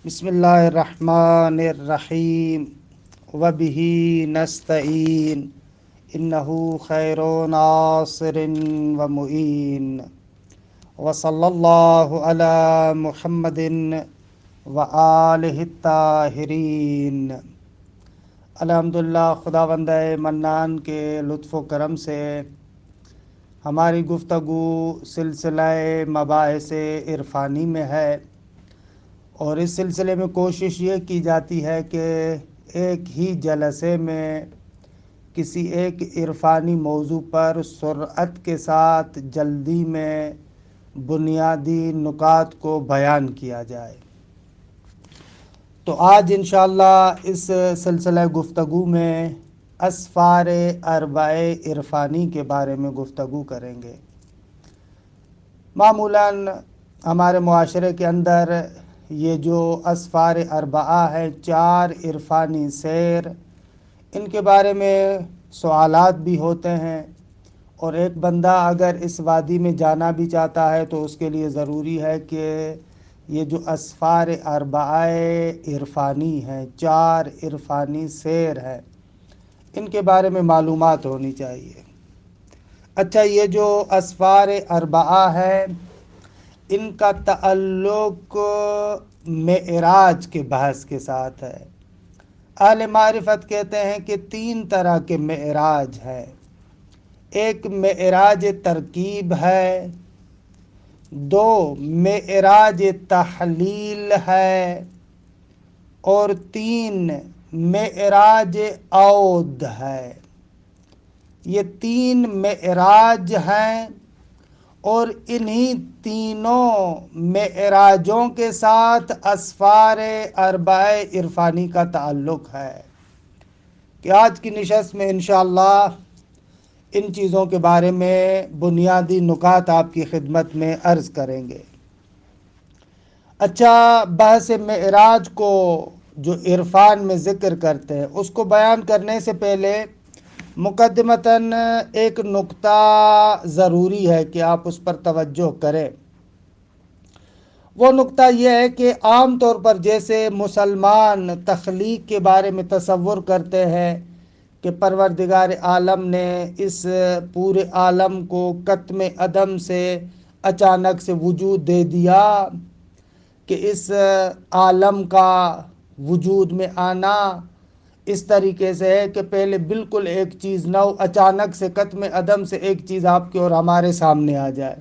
بسم اللہ الرحمن الرحیم وبہ نستعین انہ خیر ناصر ومعین وصلی اللہ علی محمد وآلہ الطاہرین۔ الحمدللہ، خداوند منان کے لطف و کرم سے ہماری گفتگو سلسلہ مباحث عرفانی میں ہے، اور اس سلسلے میں کوشش یہ کی جاتی ہے کہ ایک ہی جلسے میں کسی ایک عرفانی موضوع پر سرعت کے ساتھ جلدی میں بنیادی نکات کو بیان کیا جائے۔ تو آج انشاءاللہ اس سلسلہ گفتگو میں اسفار اربع عرفانی کے بارے میں گفتگو کریں گے۔ معمولاً ہمارے معاشرے کے اندر یہ جو اسفار اربعہ ہیں، 4 عرفانی سیر، ان کے بارے میں سوالات بھی ہوتے ہیں، اور ایک بندہ اگر اس وادی میں جانا بھی چاہتا ہے تو اس کے لیے ضروری ہے کہ یہ جو اسفار اربعہ عرفانی ہیں، 4 عرفانی سیر ہیں، ان کے بارے میں معلومات ہونی چاہیے۔ اچھا، یہ جو اسفار اربعہ ہے، ان کا تعلق معراج کے بحث کے ساتھ ہے۔ اہل معرفت کہتے ہیں کہ 3 طرح کے معراج ہے۔ ایک معراج ترکیب ہے، 2 معراج تحلیل ہے، اور 3 معراج عود ہے۔ یہ 3 معراج ہیں، اور انہی تینوں معراجوں کے ساتھ اسفار اربع عرفانی کا تعلق ہے، کہ آج کی نشست میں انشاءاللہ ان چیزوں کے بارے میں بنیادی نکات آپ کی خدمت میں عرض کریں گے۔ اچھا، بحث معراج کو جو عرفان میں ذکر کرتے ہیں، اس کو بیان کرنے سے پہلے مقدمتاً ایک نقطہ ضروری ہے کہ آپ اس پر توجہ کریں۔ وہ نقطہ یہ ہے کہ عام طور پر جیسے مسلمان تخلیق کے بارے میں تصور کرتے ہیں کہ پروردگار عالم نے اس پورے عالم کو قطم عدم سے اچانک سے وجود دے دیا، کہ اس عالم کا وجود میں آنا اس طریقے سے ہے کہ پہلے بالکل ایک چیز نہ ہو، اچانک سے قطم عدم سے ایک چیز آپ کے اور ہمارے سامنے آ جائے،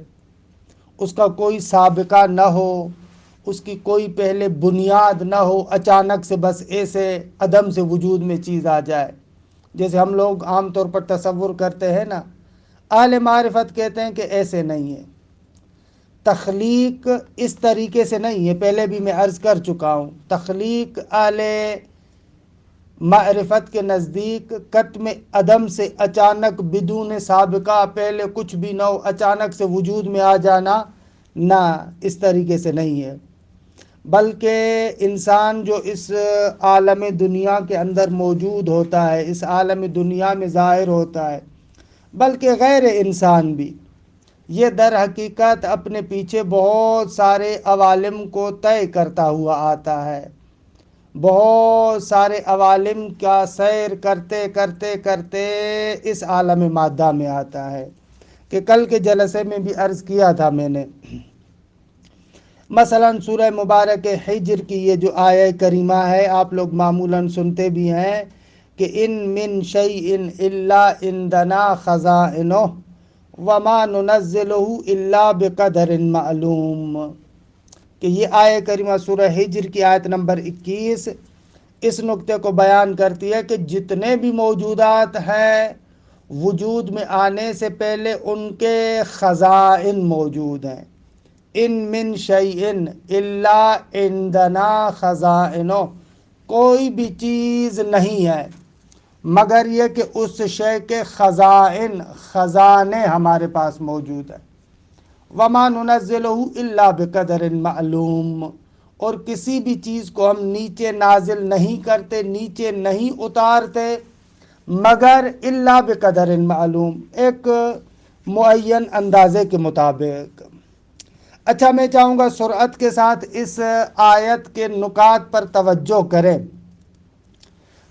اس کا کوئی سابقہ نہ ہو، اس کی کوئی پہلے بنیاد نہ ہو، اچانک سے بس ایسے عدم سے وجود میں چیز آ جائے، جیسے ہم لوگ عام طور پر تصور کرتے ہیں نا۔ اہل معرفت کہتے ہیں کہ ایسے نہیں ہے، تخلیق اس طریقے سے نہیں ہے۔ پہلے بھی میں عرض کر چکا ہوں، تخلیق اہل معرفت کے نزدیک قطم عدم سے اچانک بدون سابقہ، پہلے کچھ بھی نہ ہو، اچانک سے وجود میں آ جانا، نہ، اس طریقے سے نہیں ہے۔ بلکہ انسان جو اس عالم دنیا کے اندر موجود ہوتا ہے، اس عالم دنیا میں ظاہر ہوتا ہے، بلکہ غیر انسان بھی، یہ در حقیقت اپنے پیچھے بہت سارے عوالم کو طے کرتا ہوا آتا ہے، بہت سارے عوالم کا سیر کرتے کرتے کرتے اس عالم مادہ میں آتا ہے، کہ کل کے جلسے میں بھی عرض کیا تھا میں نے۔ مثلا سورہ مبارک حجر کی یہ جو آیہ کریمہ ہے، آپ لوگ معمولاً سنتے بھی ہیں کہ ان من شیء الا عندنا خزائنہ وما ننزلہ الا بقدر معلوم، کہ یہ آیہ کریمہ سورہ حجر کی آیت نمبر 21 اس نقطے کو بیان کرتی ہے کہ جتنے بھی موجودات ہیں، وجود میں آنے سے پہلے ان کے خزائن موجود ہیں۔ ان من شیء الا عندنا خزائنہ، کوئی بھی چیز نہیں ہے مگر یہ کہ اس شے کے خزائن، خزانے ہمارے پاس موجود ہیں۔ وما ننزلہ الا بقدر معلوم، اور کسی بھی چیز کو ہم نیچے نازل نہیں کرتے، نیچے نہیں اتارتے، مگر الا بقدر معلوم، ایک معین اندازے کے مطابق۔ اچھا، میں چاہوں گا سرعت کے ساتھ اس آیت کے نکات پر توجہ کریں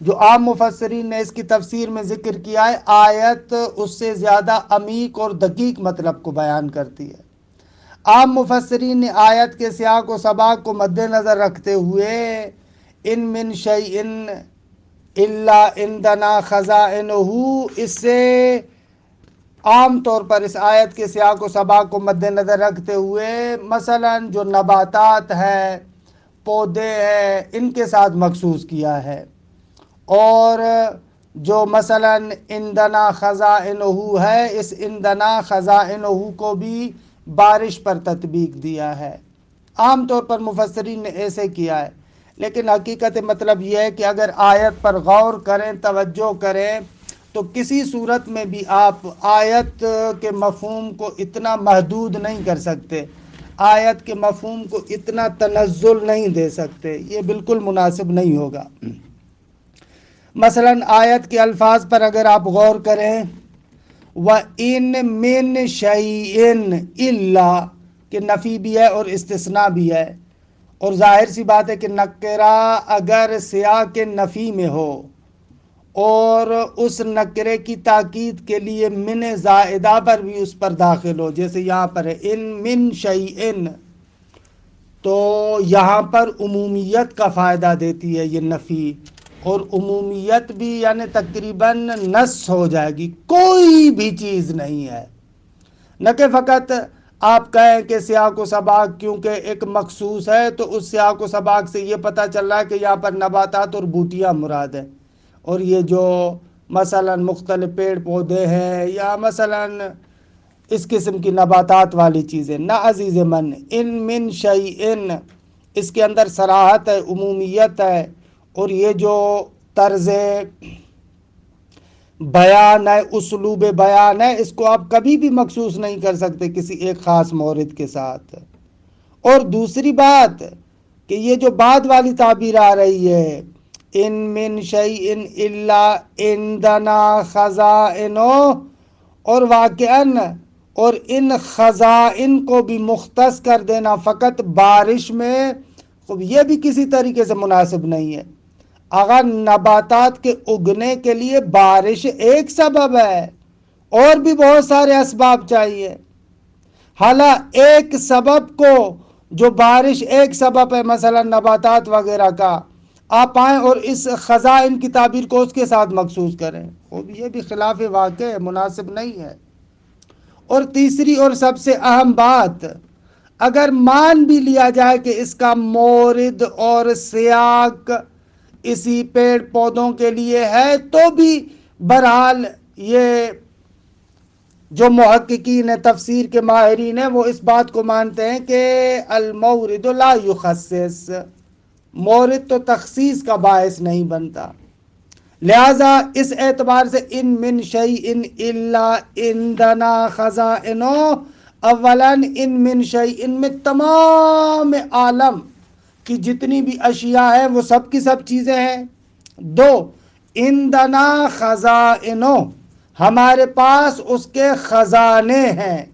جو عام مفسرین نے اس کی تفسیر میں ذکر کیا ہے۔ آیت اس سے زیادہ عمیق اور دقیق مطلب کو بیان کرتی ہے۔ عام مفسرین نے آیت کے سیاق و سباق کو مد نظر رکھتے ہوئے ان من شیء الا عندنا خزائنہ، اس سے عام طور پر اس آیت کے سیاق و سباق کو مد نظر رکھتے ہوئے مثلا جو نباتات ہے، پودے ہیں، ان کے ساتھ مخصوص کیا ہے، اور جو مثلا عندنا خزائنہ ہے، اس عندنا خزائنہ کو بھی بارش پر تطبیق دیا ہے۔ عام طور پر مفسرین نے ایسے کیا ہے، لیکن حقیقت مطلب یہ ہے کہ اگر آیت پر غور کریں، توجہ کریں، تو کسی صورت میں بھی آپ آیت کے مفہوم کو اتنا محدود نہیں کر سکتے، آیت کے مفہوم کو اتنا تنزل نہیں دے سکتے، یہ بالکل مناسب نہیں ہوگا۔ مثلا آیت کے الفاظ پر اگر آپ غور کریں، وَإِن مِّن شَيْءٍ إِلَّا، کہ نفی بھی ہے اور استثناء بھی ہے، اور ظاہر سی بات ہے کہ نکرہ اگر سیاق نفی میں ہو اور اس نکرے کی تاکید کے لیے من زائدہ پر بھی اس پر داخل ہو، جیسے یہاں پر ہے ان من شیئن، تو یہاں پر عمومیت کا فائدہ دیتی ہے یہ نفی، اور عمومیت بھی یعنی تقریباً نص ہو جائے گی، کوئی بھی چیز نہیں ہے، نہ کہ فقط آپ کہیں کہ سیاق و سباق کیونکہ ایک مخصوص ہے تو اس سیاق و سباق سے یہ پتہ چل رہا ہے کہ یہاں پر نباتات اور بوٹیاں مراد ہیں، اور یہ جو مثلا مختلف پیڑ پودے ہیں یا مثلا اس قسم کی نباتات والی چیزیں، نہ عزیز من، ان من شیئن، اس کے اندر صراحت ہے، عمومیت ہے، اور یہ جو طرز بیان ہے، اسلوب بیان ہے، اس کو آپ کبھی بھی مخصوص نہیں کر سکتے کسی ایک خاص مورد کے ساتھ۔ اور دوسری بات کہ یہ جو بعد والی تعبیر آ رہی ہے، ان من شیء الا عندنا خزائن، اور واقعاً اور ان خزائن کو بھی مختص کر دینا فقط بارش میں، یہ بھی کسی طریقے سے مناسب نہیں ہے۔ اگر نباتات کے اگنے کے لیے بارش ایک سبب ہے، اور بھی بہت سارے اسباب چاہیے، حالانکہ ایک سبب کو، جو بارش ایک سبب ہے مثلا نباتات وغیرہ کا، آپ آئیں اور اس خزائن کی تعبیر کو اس کے ساتھ مخصوص کریں، یہ بھی خلاف واقع ہے، مناسب نہیں ہے۔ اور تیسری اور سب سے اہم بات، اگر مان بھی لیا جائے کہ اس کا مورد اور سیاق اسی پیڑ پودوں کے لیے ہے، تو بھی بہرحال یہ جو محققین ہیں، تفسیر کے ماہرین ہیں، وہ اس بات کو مانتے ہیں کہ المورد لا یخصص، مورد تو تخصیص کا باعث نہیں بنتا، لہذا اس اعتبار سے ان من شیء الا عندنا خزائن، اولاً ان من شیء میں تمام عالم کی جتنی بھی اشیاء ہیں وہ سب کی سب چیزیں ہیں۔ دو، عندنا خزائن، ہمارے پاس اس کے خزانے ہیں،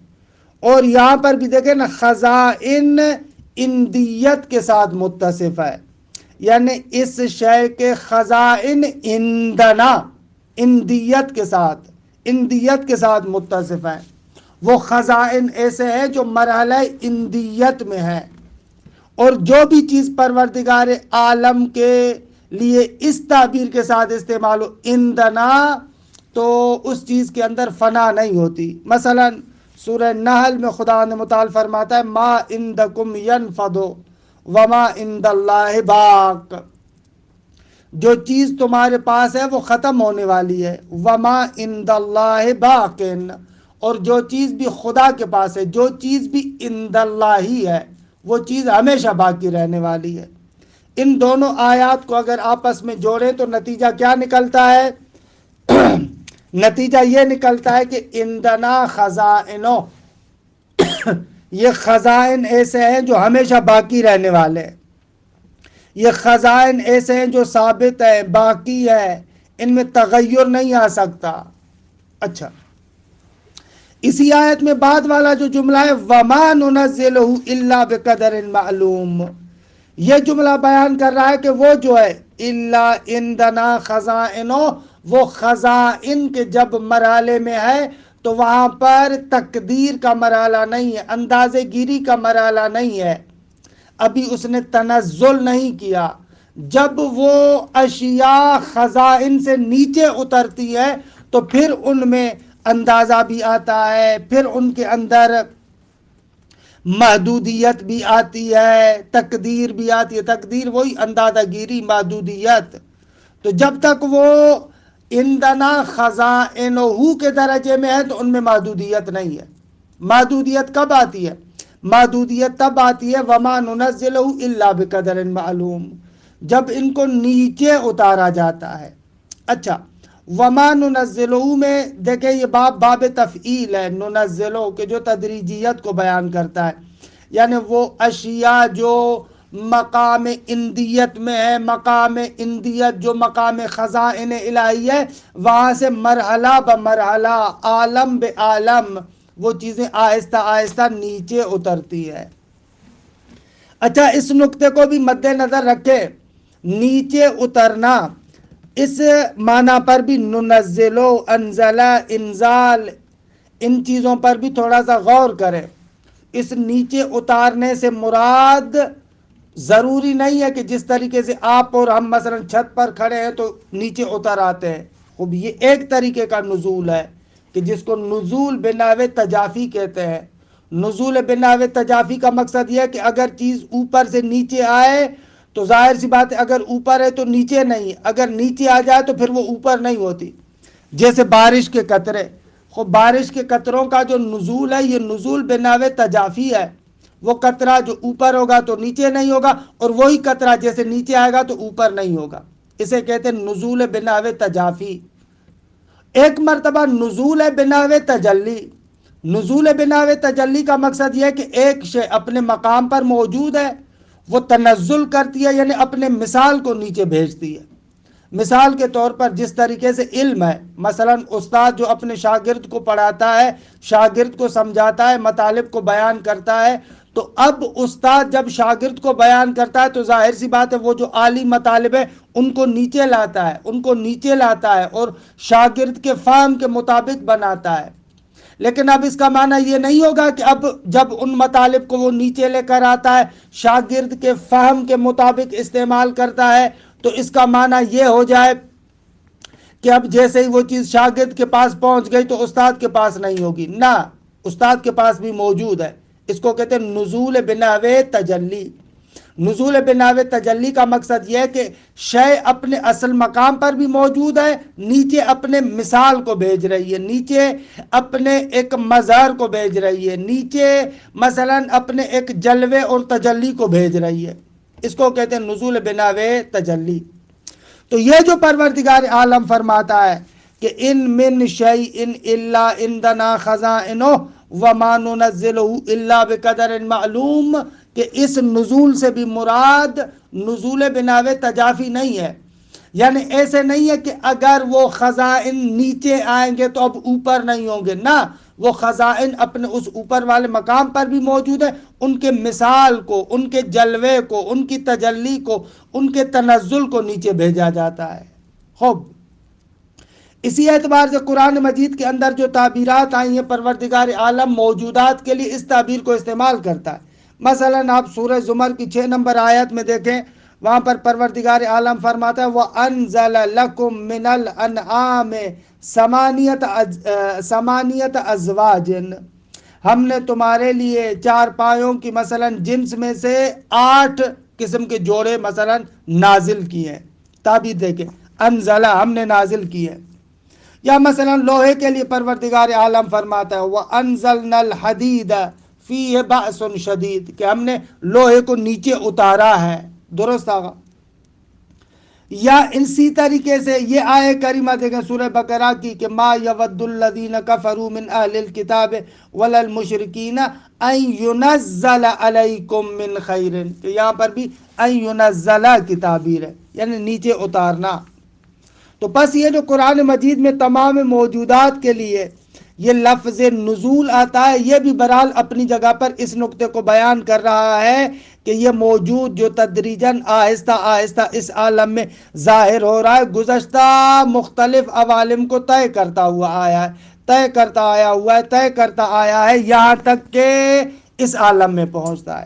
اور یہاں پر بھی دیکھیں نا، خزائن اندیت کے ساتھ متصف ہے، یعنی اس شے کے خزائن عندنا، اندیت کے ساتھ متصف ہیں۔ وہ خزائن ایسے ہیں جو مرحلہ اندیت میں ہیں، اور جو بھی چیز پروردگار عالم کے لیے اس تعبیر کے ساتھ استعمال ہو عندنا، تو اس چیز کے اندر فنا نہیں ہوتی۔ مثلا سورہ نحل میں خدا متعال فرماتا ہے ما عندکم ینفد وما عند اللہ باق، جو چیز تمہارے پاس ہے وہ ختم ہونے والی ہے، وما عند اللہ باق، اور جو چیز بھی خدا کے پاس ہے، جو چیز بھی عند اللہ ہی ہے، وہ چیز ہمیشہ باقی رہنے والی ہے۔ ان دونوں آیات کو اگر آپس میں جوڑیں تو نتیجہ کیا نکلتا ہے؟ نتیجہ یہ نکلتا ہے کہ عندنا خزائن، یہ خزائن ایسے ہیں جو ہمیشہ باقی رہنے والے ہیں، یہ خزائن ایسے ہیں جو ثابت ہے، باقی ہے، ان میں تغیر نہیں آ سکتا۔ اچھا، اسی آیت میں بعد والا جو جملہ ہے وَمَا نُنَزِّلُهُ إِلَّا بِقَدَرٍ مَعْلُوم، یہ جملہ بیان کر رہا ہے کہ وہ جو ہے اِلَّا عِندَنَا خَزَائِنُ، وہ خزائن کے جب مرحلے میں ہے تو وہاں پر تقدیر کا مرحلہ نہیں ہے، اندازے گیری کا مرحلہ نہیں ہے، ابھی اس نے تنزل نہیں کیا۔ جب وہ اشیاء خزائن سے نیچے اترتی ہے تو پھر ان میں اندازہ بھی آتا ہے، پھر ان کے اندر محدودیت بھی آتی ہے، تقدیر بھی آتی ہے۔ تقدیر وہی اندازہ گیری، محدودیت۔ تو جب تک وہ عندنا خزائنہ کے درجے میں ہے تو ان میں محدودیت نہیں ہے۔ محدودیت کب آتی ہے؟ محدودیت تب آتی ہے وَمَا نُنَزِّلُهُ إِلَّا بِقَدَرٍ مَعْلُوم، جب ان کو نیچے اتارا جاتا ہے۔ اچھا، وَمَا نُنَزِّلُهُ میں دیکھیں یہ باب تفعیل ہے، ننزلو کہ جو تدریجیت کو بیان کرتا ہے، یعنی وہ اشیاء جو مقام اندیت میں ہے، مقام اندیت جو مقام خزائن الہی ہے، وہاں سے مرحلہ بمرحلہ، عالم بے عالم وہ چیزیں آہستہ آہستہ نیچے اترتی ہے۔ اچھا، اس نقطے کو بھی مد نظر رکھے، نیچے اترنا اس معنی پر بھی ننزلو، انزلہ، انزال، ان چیزوں پر بھی تھوڑا سا غور کریں۔ اس نیچے اتارنے سے مراد ضروری نہیں ہے کہ جس طریقے سے آپ اور ہم مثلا چھت پر کھڑے ہیں تو نیچے اتر آتے ہیں، خوب یہ ایک طریقے کا نزول ہے کہ جس کو نزول بناوے تجافی کہتے ہیں۔ نزول بناوے تجافی کا مقصد یہ ہے کہ اگر چیز اوپر سے نیچے آئے تو ظاہر سی بات ہے اگر اوپر ہے تو نیچے نہیں، اگر نیچے آ جائے تو پھر وہ اوپر نہیں ہوتی۔ جیسے بارش کے قطرے، خب بارش کے قطروں کا جو نزول ہے یہ نزول بناوے تجافی ہے۔ وہ قطرہ جو اوپر ہوگا تو نیچے نہیں ہوگا، اور وہی قطرہ جیسے نیچے آئے گا تو اوپر نہیں ہوگا، اسے کہتے ہیں نزول بناوے تجافی۔ ایک مرتبہ نزول بناوے تجلی۔ نزول بناوے تجلی کا مقصد یہ ہے کہ ایک شے اپنے مقام پر موجود ہے، وہ تنزل کرتی ہے، یعنی اپنے مثال کو نیچے بھیجتی ہے۔ مثال کے طور پر جس طریقے سے علم ہے، مثلا استاد جو اپنے شاگرد کو پڑھاتا ہے، شاگرد کو سمجھاتا ہے، مطالب کو بیان کرتا ہے، تو اب استاد جب شاگرد کو بیان کرتا ہے تو ظاہر سی بات ہے وہ جو عالی مطالب ہے ان کو نیچے لاتا ہے، ان کو نیچے لاتا ہے اور شاگرد کے فہم کے مطابق بناتا ہے۔ لیکن اب اس کا معنی یہ نہیں ہوگا کہ اب جب ان مطالب کو وہ نیچے لے کر آتا ہے، شاگرد کے فہم کے مطابق استعمال کرتا ہے، تو اس کا معنی یہ ہو جائے کہ اب جیسے ہی وہ چیز شاگرد کے پاس پہنچ گئی تو استاد کے پاس نہیں ہوگی، نہ، استاد کے پاس بھی موجود ہے۔ اس کو کہتے ہیں نزول بناوے تجلی۔ نزول بناوے تجلی کا مقصد یہ ہے کہ شے اپنے اصل مقام پر بھی موجود ہے، نیچے اپنے مثال کو بھیج رہی ہے، نیچے اپنے ایک مظہر کو بھیج رہی ہے، نیچے مثلا اپنے ایک جلوے اور تجلی کو بھیج رہی ہے۔ اس کو کہتے ہیں نزول بناوے تجلی۔ تو یہ جو پروردگار عالم فرماتا ہے کہ ان من شیء الا عندنا خزائنہ وما ننزلہ الا بقدر معلوم، کہ اس نزول سے بھی مراد نزول بناوے تجافی نہیں ہے، یعنی ایسے نہیں ہے کہ اگر وہ خزائن نیچے آئیں گے تو اب اوپر نہیں ہوں گے، نہ، وہ خزائن اپنے اس اوپر والے مقام پر بھی موجود ہے، ان کے مثال کو، ان کے جلوے کو، ان کی تجلی کو، ان کے تنزل کو نیچے بھیجا جاتا ہے۔ خوب، اسی اعتبار سے قرآن مجید کے اندر جو تعبیرات آئی ہیں، پروردگار عالم موجودات کے لیے اس تعبیر کو استعمال کرتا ہے۔ مثلا آپ سورہ زمر کی 6 نمبر آیت میں دیکھیں، وہاں پر پروردگار عالم فرماتا ہے وَأَنزَلَ لَكُم مِّنَ الْأَنْعَامِ ثَمَانِيَةَ أَزْوَاجٍ، ہم نے تمہارے لیے چارپایوں کی مثلا جنس میں سے 8 قسم کے جوڑے مثلا نازل کیے ہیں۔ تعبیر دیکھیں، انزلہ ہم نے نازل کی ہے۔ یا مثلا لوہے کے لیے پروردگار عالم فرماتا ہے وَأَنزَلْنَا الْحَدِيدَ فِيهِ بَأْسٌ شَدِيدٌ، کہ ہم نے لوہے کو نیچے اتارا ہے، درست آگا۔ یا اسی طریقے سے یہ آیے کریمہ دیکھیں سورہ بقرہ کی کہ ما یود الذین کفروا من اہل الکتاب ولا المشرکین ان ینزل علیکم من خیر، کہ یہاں پر بھی ان ینزل کی تعبیر ہے، یعنی نیچے اتارنا۔ تو بس یہ جو قرآن مجید میں تمام موجودات کے لیے یہ لفظ نزول آتا ہے، یہ بھی بہرحال اپنی جگہ پر اس نقطے کو بیان کر رہا ہے کہ یہ موجود جو تدریجاً آہستہ آہستہ اس عالم میں ظاہر ہو رہا ہے، گزشتہ مختلف عوالم کو طے کرتا ہوا آیا ہے، طے کرتا آیا ہوا ہے، طے کرتا آیا ہے، یہاں تک کہ اس عالم میں پہنچتا ہے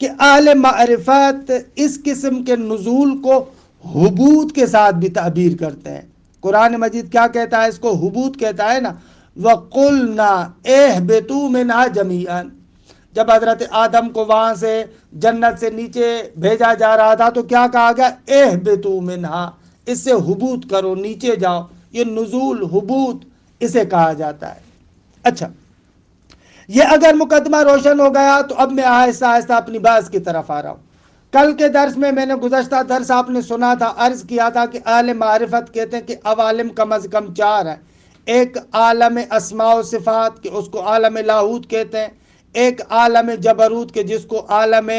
کہ اہل معرفت اس قسم کے نزول کو حبوط کے ساتھ بھی تعبیر کرتے ہیں۔ قرآن مجید کیا کہتا ہے؟ اس کو حبوط کہتا ہے نا، وَقُلْنَا اهْبِطُوا مِنْهَا جَمِيعًا۔ جب حضرت آدم کو وہاں سے جنت سے نیچے بھیجا جا رہا تھا تو کیا کہا گیا؟ اهْبِطُوا مِنْهَا، اس سے حبوط کرو، نیچے جاؤ۔ یہ نزول، حبوط اسے کہا جاتا ہے۔ اچھا، یہ اگر مقدمہ روشن ہو گیا تو اب میں آہستہ آہستہ اپنی بحث کی طرف آ رہا ہوں۔ کل کے درس میں نے گزشتہ درس آپ نے سنا تھا، عرض کیا تھا کہ اہل معرفت کہتے ہیں کہ عوالم کم از کم 4 ہیں۔ ایک عالم اسماء و صفات کہ اس کو عالم لاہوت کہتے ہیں، ایک عالم جبروت کہ جس کو عالم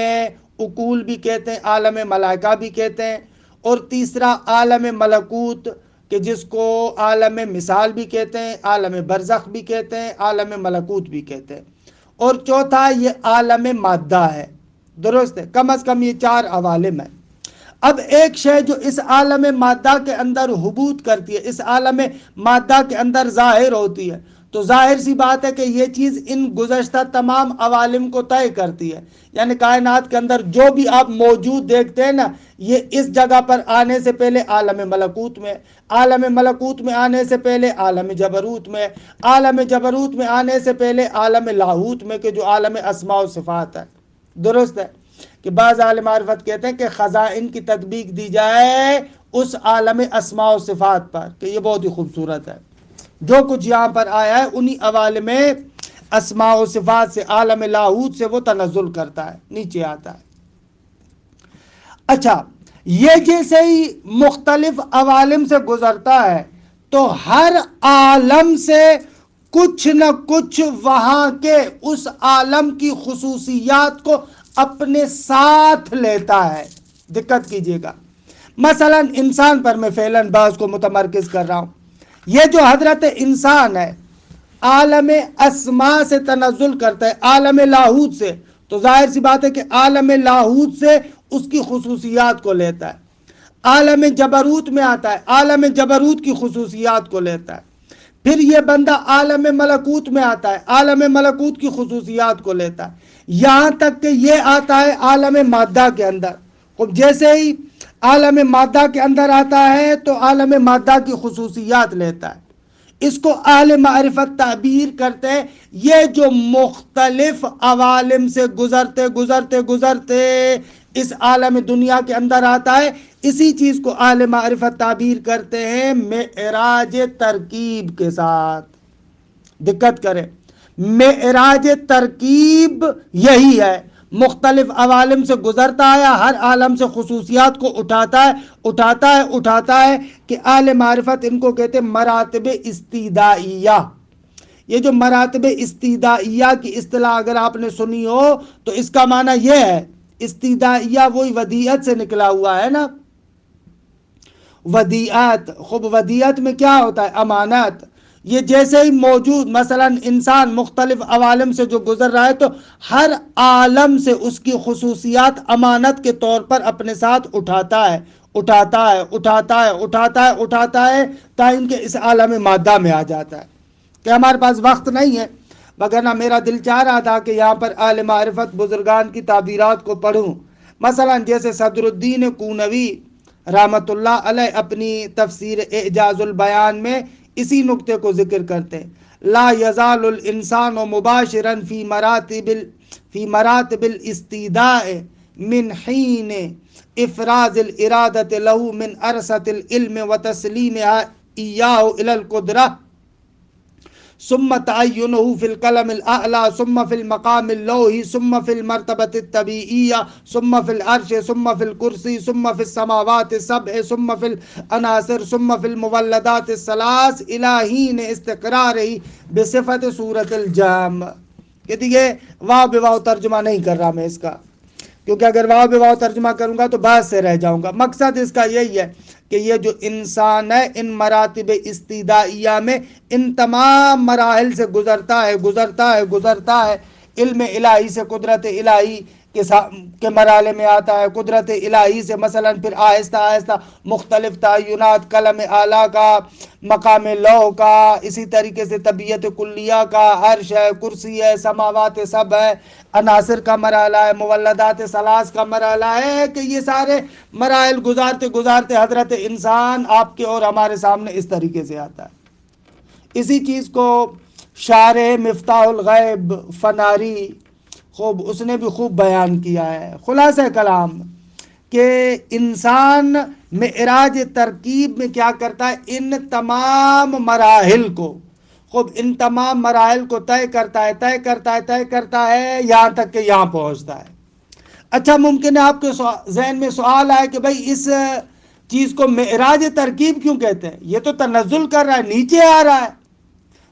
عقول بھی کہتے ہیں، عالم ملائکہ بھی کہتے ہیں، اور تیسرا عالم ملکوت کہ جس کو عالم مثال بھی کہتے ہیں، عالم برزخ بھی کہتے ہیں، عالم ملکوت بھی کہتے ہیں، اور چوتھا یہ عالم مادہ ہے۔ درست ہے، کم از کم یہ 4 عوالم ہیں۔ اب ایک شے جو اس عالم مادہ کے اندر حبوط کرتی ہے، اس عالم مادہ کے اندر ظاہر ہوتی ہے، تو ظاہر سی بات ہے کہ یہ چیز ان گزشتہ تمام عوالم کو طے کرتی ہے۔ یعنی کائنات کے اندر جو بھی آپ موجود دیکھتے ہیں نا، یہ اس جگہ پر آنے سے پہلے عالم ملکوت میں، عالم ملکوت میں آنے سے پہلے عالم جبروت میں، عالم جبروت میں آنے سے پہلے عالم لاہوت میں کہ جو عالم اسماء و صفات ہے۔ درست ہے کہ بعض عالم معرفت کہتے ہیں کہ خزائن کی تطبیق دی جائے اس عالم اسماء و صفات پر کہ یہ بہت ہی خوبصورت ہے۔ جو کچھ یہاں پر آیا ہے انہی عوالم اسماء و صفات سے، عالم لاہوت سے وہ تنزل کرتا ہے، نیچے آتا ہے۔ اچھا، یہ جیسے ہی مختلف عوالم سے گزرتا ہے تو ہر عالم سے کچھ نہ کچھ وہاں کے اس عالم کی خصوصیات کو اپنے ساتھ لیتا ہے۔ دقت کیجئے گا، مثلا انسان پر میں فعلاً بعض کو متمرکز کر رہا ہوں۔ یہ جو حضرت انسان ہے عالم اسماء سے تنزل کرتا ہے، عالم لاہوت سے، تو ظاہر سی بات ہے کہ عالم لاہوت سے اس کی خصوصیات کو لیتا ہے۔ عالم جبروت میں آتا ہے، عالم جبروت کی خصوصیات کو لیتا ہے۔ پھر یہ بندہ عالم ملکوت میں آتا ہے، عالم ملکوت کی خصوصیات کو لیتا ہے، یہاں تک کہ یہ آتا ہے عالم مادہ کے اندر۔ اب جیسے ہی عالم مادہ کے اندر آتا ہے تو عالم مادہ کی خصوصیات لیتا ہے۔ اس کو اہل معرفت تعبیر کرتے ہیں، یہ جو مختلف عوالم سے گزرتے گزرتے گزرتے اس عالم دنیا کے اندر آتا ہے، اسی چیز کو اہل معرفت تعبیر کرتے ہیں معراج ترکیب کے ساتھ۔ دقت کریں، معراج ترکیب یہی ہے، مختلف عوالم سے گزرتا ہے، ہر عالم سے خصوصیات کو اٹھاتا ہے کہ اہل معرفت ان کو کہتے ہیں مراتب استیدائیہ۔ یہ جو مراتب استیدائیہ کی اصطلاح اگر آپ نے سنی ہو تو اس کا معنی یہ ہے، استیدائیہ وہی ودیعت سے نکلا ہوا ہے نا، ودیعت۔ خوب ودیعت میں کیا ہوتا ہے؟ امانت۔ یہ جیسے ہی موجود، مثلا انسان مختلف عوالم سے جو گزر رہا ہے تو ہر عالم سے اس کی خصوصیات امانت کے طور پر اپنے ساتھ اٹھاتا ہے تاکہ کہ اس عالم مادہ میں آ جاتا ہے۔ کہ ہمارے پاس وقت نہیں ہے، وگرنہ میرا دل چاہ رہا تھا کہ یہاں پر اہل معرفت بزرگان کی تعبیرات کو پڑھوں۔ مثلا جیسے صدر الدین کونوی رحمت اللہ علیہ اپنی تفسیر اعجاز البیان میں اسی نقطے کو ذکر کرتے ہیں، لا یزال الانسان مباشرا فی مراتب الاستیداء من حین افراز الارادت له من ارست العلم وتسلیمها ایاہ الى القدرہ ثم تعینہ فی القلم الاعلی ثم فی المقام اللوحی ثم فی المرتبۃ الطبیعیہ ثم فی العرش ثم فی الکرسی ثم فی السماوات السبع ثم فی العناصر ثم فی المولدات الثلاث الی حین استقرارہ بصفت صورت الجام۔ کہ دیکھئے واو بواو ترجمہ نہیں کر رہا میں اس کا، کیونکہ اگر واو بے واو ترجمہ کروں گا تو بات سے رہ جاؤں گا۔ مقصد اس کا یہی ہے کہ یہ جو انسان ہے ان مراتب استدائیہ میں ان تمام مراحل سے گزرتا ہے۔ علم الہی سے قدرت الہی کے مرحلے میں آتا ہے، قدرت الہی سے مثلا پھر آہستہ آہستہ مختلف تعینات، قلم اعلیٰ کا، مقام لوح کا، اسی طریقے سے طبیعت کلیہ کا، عرش ہے، کرسی ہے، سماوات سب ہے، عناصر کا مرحلہ ہے، مولدات ثلاث کا مرحلہ ہے، کہ یہ سارے مراحل گزارتے گزارتے حضرت انسان آپ کے اور ہمارے سامنے اس طریقے سے آتا ہے۔ اسی چیز کو شارح مفتاح الغیب فناری اس نے بھی خوب بیان کیا ہے۔ خلاصہ کلام کہ انسان معراج ترکیب میں کیا کرتا ہے، ان تمام مراحل کو طے کرتا ہے یہاں تک کہ یہاں پہنچتا ہے۔ اچھا، ممکن ہے آپ کے ذہن میں سوال آئے کہ بھئی اس چیز کو معراج ترکیب کیوں کہتے ہیں؟ یہ تو تنزل کر رہا ہے، نیچے آ رہا ہے،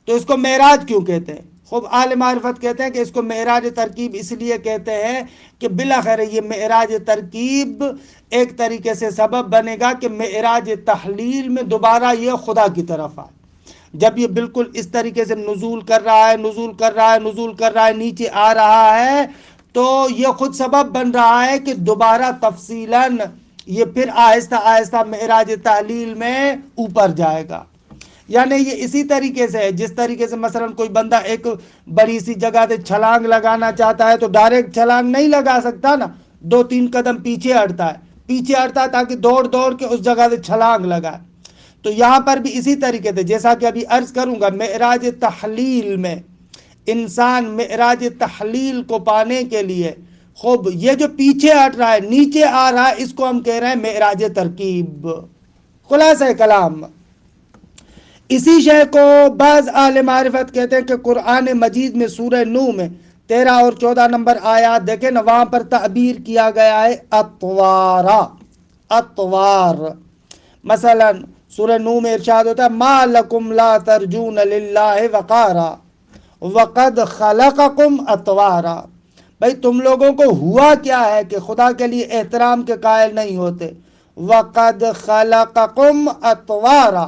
تو اس کو معراج کیوں کہتے ہیں؟ خوب اہل معرفت کہتے ہیں کہ اس کو معراج ترکیب اس لیے کہتے ہیں کہ بالاخره یہ معراج ترکیب ایک طریقے سے سبب بنے گا کہ معراج تحلیل میں دوبارہ یہ خدا کی طرف آئے۔ جب یہ بالکل اس طریقے سے نزول کر رہا ہے، نیچے آ رہا ہے، تو یہ خود سبب بن رہا ہے کہ دوبارہ تفصیلاً یہ پھر آہستہ آہستہ معراج تحلیل میں اوپر جائے گا۔ یعنی یہ اسی طریقے سے ہے جس طریقے سے مثلا کوئی بندہ ایک بڑی سی جگہ سے چھلانگ لگانا چاہتا ہے تو ڈائریکٹ چھلانگ نہیں لگا سکتا نا، 2-3 قدم پیچھے ہٹتا ہے تاکہ دوڑ کے اس جگہ سے چھلانگ لگائے۔ تو یہاں پر بھی اسی طریقے سے، جیسا کہ ابھی عرض کروں گا، معراج تحلیل میں انسان معراج تحلیل کو پانے کے لیے خوب یہ جو پیچھے ہٹ رہا ہے، نیچے آ رہا ہے، اس کو ہم کہہ رہے ہیں معراج ترکیب۔ خلاصہ کلام اسی شے کو بعض اہل معرفت کہتے ہیں کہ قرآن مجید میں سورہ نوح میں 13 اور 14 نمبر آیات دیکھیں نا، وہاں پر تعبیر کیا گیا ہے اطوار۔ مثلا سورہ نوح میں ارشاد ہوتا ہے ما لکم لا ترجون للہ وقارا وقد خلقکم اطوارا۔ بھئی تم لوگوں کو ہوا کیا ہے کہ خدا کے لیے احترام کے قائل نہیں ہوتے؟ وقد خلقکم اطوارا،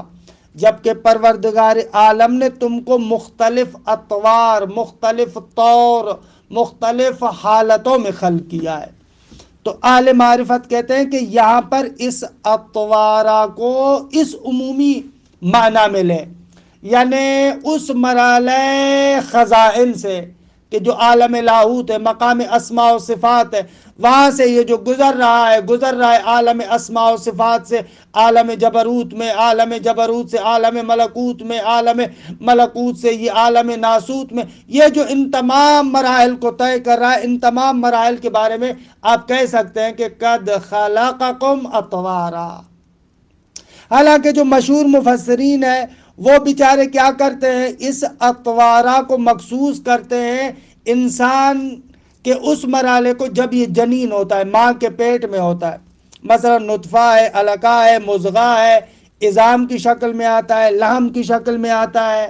جبکہ پروردگار عالم نے تم کو مختلف اطوار، مختلف طور، مختلف حالتوں میں خلق کیا ہے۔ تو اہل معرفت کہتے ہیں کہ یہاں پر اس اطوارا کو اس عمومی معنی میں لیں، یعنی اس مرحلہ خزائن سے کہ جو عالم لاہوت ہے، مقام اسماء و صفات ہے، وہاں سے یہ جو گزر رہا ہے عالم اسماء و صفات سے عالم جبروت میں، عالم جبروت سے عالم ملکوت میں، عالم ملکوت سے یہ عالم ناسوت میں، یہ جو ان تمام مراحل کو طے کر رہا ہے، ان تمام مراحل کے بارے میں آپ کہہ سکتے ہیں کہ قد خلقکم اطوارا۔ حالانکہ جو مشہور مفسرین ہیں وہ بیچارے کیا کرتے ہیں، اس اطوارا کو مخصوص کرتے ہیں انسان کے اس مرحلے کو جب یہ جنین ہوتا ہے، ماں کے پیٹ میں ہوتا ہے، مثلا نطفہ ہے، علقہ ہے، مضغہ ہے، عظام کی شکل میں آتا ہے، لحم کی شکل میں آتا ہے۔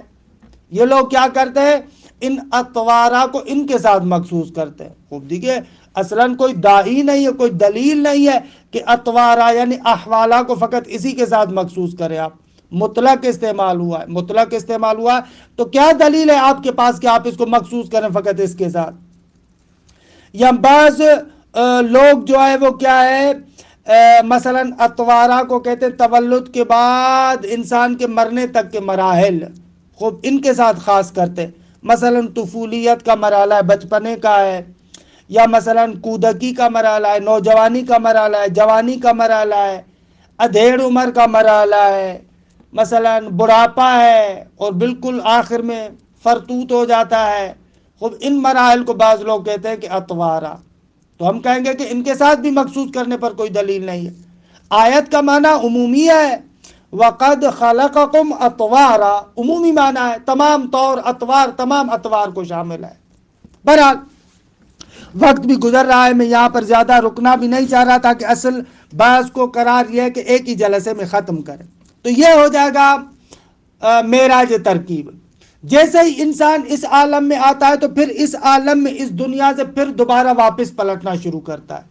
یہ لوگ کیا کرتے ہیں، ان اطوارا کو ان کے ساتھ مخصوص کرتے ہیں۔ خوب دیکھیے، اصلاً کوئی داعی نہیں ہے، کوئی دلیل نہیں ہے کہ اطوارا یعنی احوالا کو فقط اسی کے ساتھ مخصوص کریں آپ۔ مطلق استعمال ہوا ہے، تو کیا دلیل ہے آپ کے پاس کہ آپ اس کو مخصوص کریں فقط اس کے ساتھ؟ یا بعض لوگ جو ہے وہ کیا ہے، مثلا اطوارا کو کہتے ہیں تولد کے بعد انسان کے مرنے تک کے مراحل، خوب ان کے ساتھ خاص کرتے ہیں۔ مثلا طفولیت کا مرحلہ ہے، بچپنے کا ہے، یا مثلا کودکی کا مرحلہ ہے، نوجوانی کا مرحلہ ہے، جوانی کا مرحلہ ہے، ادھیڑ عمر کا مرحلہ ہے، مثلا بڑھاپا ہے، اور بالکل آخر میں فرتوت ہو جاتا ہے۔ خوب ان مراحل کو بعض لوگ کہتے ہیں کہ اطوارا، تو ہم کہیں گے کہ ان کے ساتھ بھی مخصوص کرنے پر کوئی دلیل نہیں ہے۔ آیت کا معنی عمومی ہے، وقد خلقکم اطوارا عمومی معنی ہے، تمام طور اطوار، تمام اطوار کو شامل ہے۔ بہرحال وقت بھی گزر رہا ہے، میں یہاں پر زیادہ رکنا بھی نہیں چاہ رہا تھا کہ اصل بحث کو قرار یہ ہے کہ ایک ہی جلسے میں ختم کریں۔ تو یہ ہو جائے گا معراج ترکیب۔ جیسے ہی انسان اس عالم میں آتا ہے تو پھر اس عالم میں اس دنیا سے پھر دوبارہ واپس پلٹنا شروع کرتا ہے۔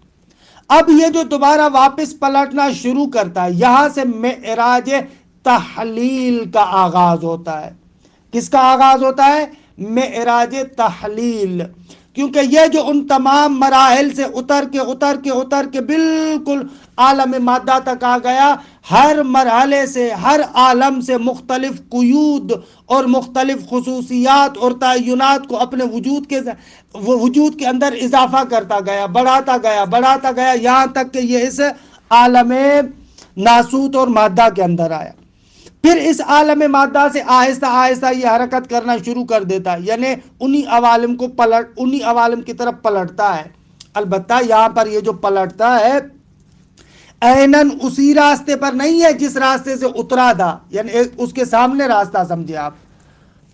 اب یہ جو دوبارہ واپس پلٹنا شروع کرتا ہے، یہاں سے معراج تحلیل کا آغاز ہوتا ہے۔ کس کا آغاز ہوتا ہے؟ معراج تحلیل، کیونکہ یہ جو ان تمام مراحل سے اتر کے بالکل عالم مادہ تک آ گیا، ہر مرحلے سے، ہر عالم سے مختلف قیود اور مختلف خصوصیات اور تعینات کو اپنے وجود کے اندر اضافہ کرتا گیا، بڑھاتا گیا یہاں تک کہ یہ اس عالم ناسوت اور مادہ کے اندر آیا۔ پھر اس عالم مادہ سے آہستہ آہستہ یہ حرکت کرنا شروع کر دیتا ہے، یعنی انہی عوالم کی طرف پلٹتا ہے۔ البتہ یہاں پر یہ جو پلٹتا ہے عیناً اسی راستے پر نہیں ہے جس راستے سے اترا تھا، یعنی اس کے سامنے راستہ سمجھے آپ۔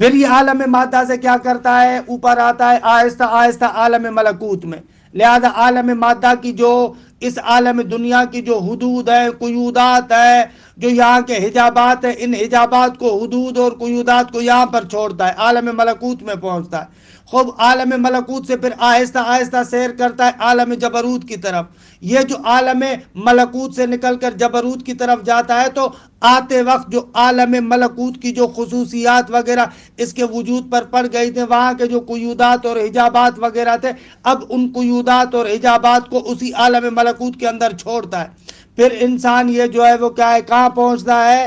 پھر یہ عالم مادہ سے کیا کرتا ہے؟ اوپر آتا ہے آہستہ آہستہ عالم ملکوت میں۔ لہذا عالم مادہ کی جو اس عالم دنیا کی جو حدود ہے، قیودات ہے، جو یہاں کے حجابات ہیں، ان حجابات کو، حدود اور قیودات کو یہاں پر چھوڑتا ہے، عالم ملکوت میں پہنچتا ہے۔ خوب عالم ملکوت سے پھر آہستہ آہستہ سیر کرتا ہے عالم جبروت کی طرف۔ یہ جو عالم ملکوت سے نکل کر جبروت کی طرف جاتا ہے تو آتے وقت جو عالم ملکوت کی جو خصوصیات وغیرہ اس کے وجود پر پڑ گئی تھے، وہاں کے جو قیودات اور حجابات وغیرہ تھے، اب ان قیودات اور حجابات کو اسی عالم ملکوت کے اندر چھوڑتا ہے۔ پھر انسان یہ جو ہے وہ کیا ہے، کہاں پہنچتا ہے؟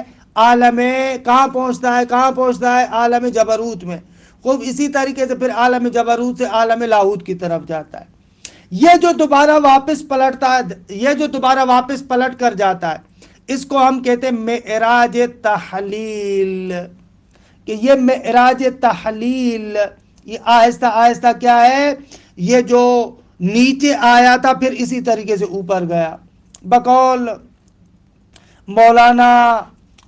کہاں پہنچتا ہے؟ عالم جبروت میں۔ خوب اسی طریقے سے پھر عالم جبروت سے عالم لاہوت کی طرف جاتا ہے۔ یہ جو دوبارہ واپس پلٹ کر جاتا ہے، اس کو ہم کہتے ہیں معراج تحلیل، کہ یہ معراج تحلیل یہ آہستہ آہستہ کیا ہے، یہ جو نیچے آیا تھا پھر اسی طریقے سے اوپر گیا۔ بقول مولانا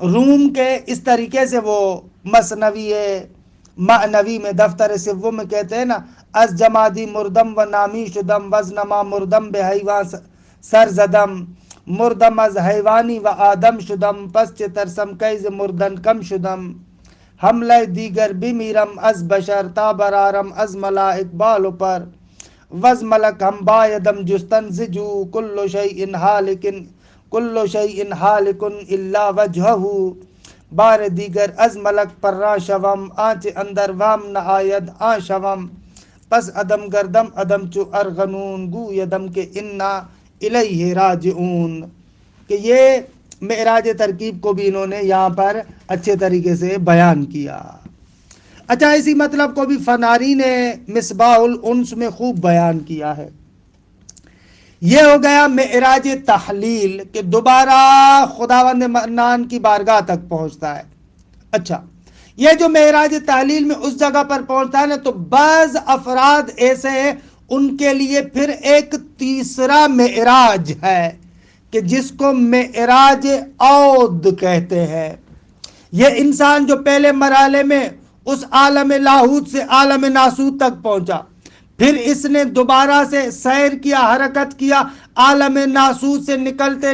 روم کے اس طریقے سے وہ معنوی میں دفتر سوم میں کہتے ہیں نا، از جمادی مردم و نامی شدم وزنما مردم بے حیوان سر زدم، مردم از حیوانی و آدم شدم، پس چه ترسم کیز مردن کم شدم، حملہ دیگر بمیرم از بشر تا برارم از ملائک بالو پر، وز ملک ہم بایدم جستن زجو، کل شیء حالکن الا وجہہو، بار دیگر از ملک پر را شوم، آنچ اندر وام نہ آید آن شوم، پس ادم گردم ادم چو ارغنون، گو یدم کے انا الیہ راجعون۔ کہ یہ معراج ترکیب کو بھی انہوں نے یہاں پر اچھے طریقے سے بیان کیا۔ اچھا، اسی مطلب کو بھی فناری نے مصباح الانس میں خوب بیان کیا ہے۔ یہ ہو گیا معراج تحلیل، کہ دوبارہ خداوند منان کی بارگاہ تک پہنچتا ہے۔ اچھا، یہ جو معراج تحلیل میں اس جگہ پر پہنچتا ہے نا، تو بعض افراد ایسے ہیں ان کے لیے پھر ایک تیسرا معراج ہے کہ جس کو معراج عود کہتے ہیں۔ یہ انسان جو پہلے مرحلے میں اس عالم لاہوت سے عالم ناسوت تک پہنچا، پھر اس نے دوبارہ سے سیر کیا، حرکت کیا، عالم ناسوت سے نکلتے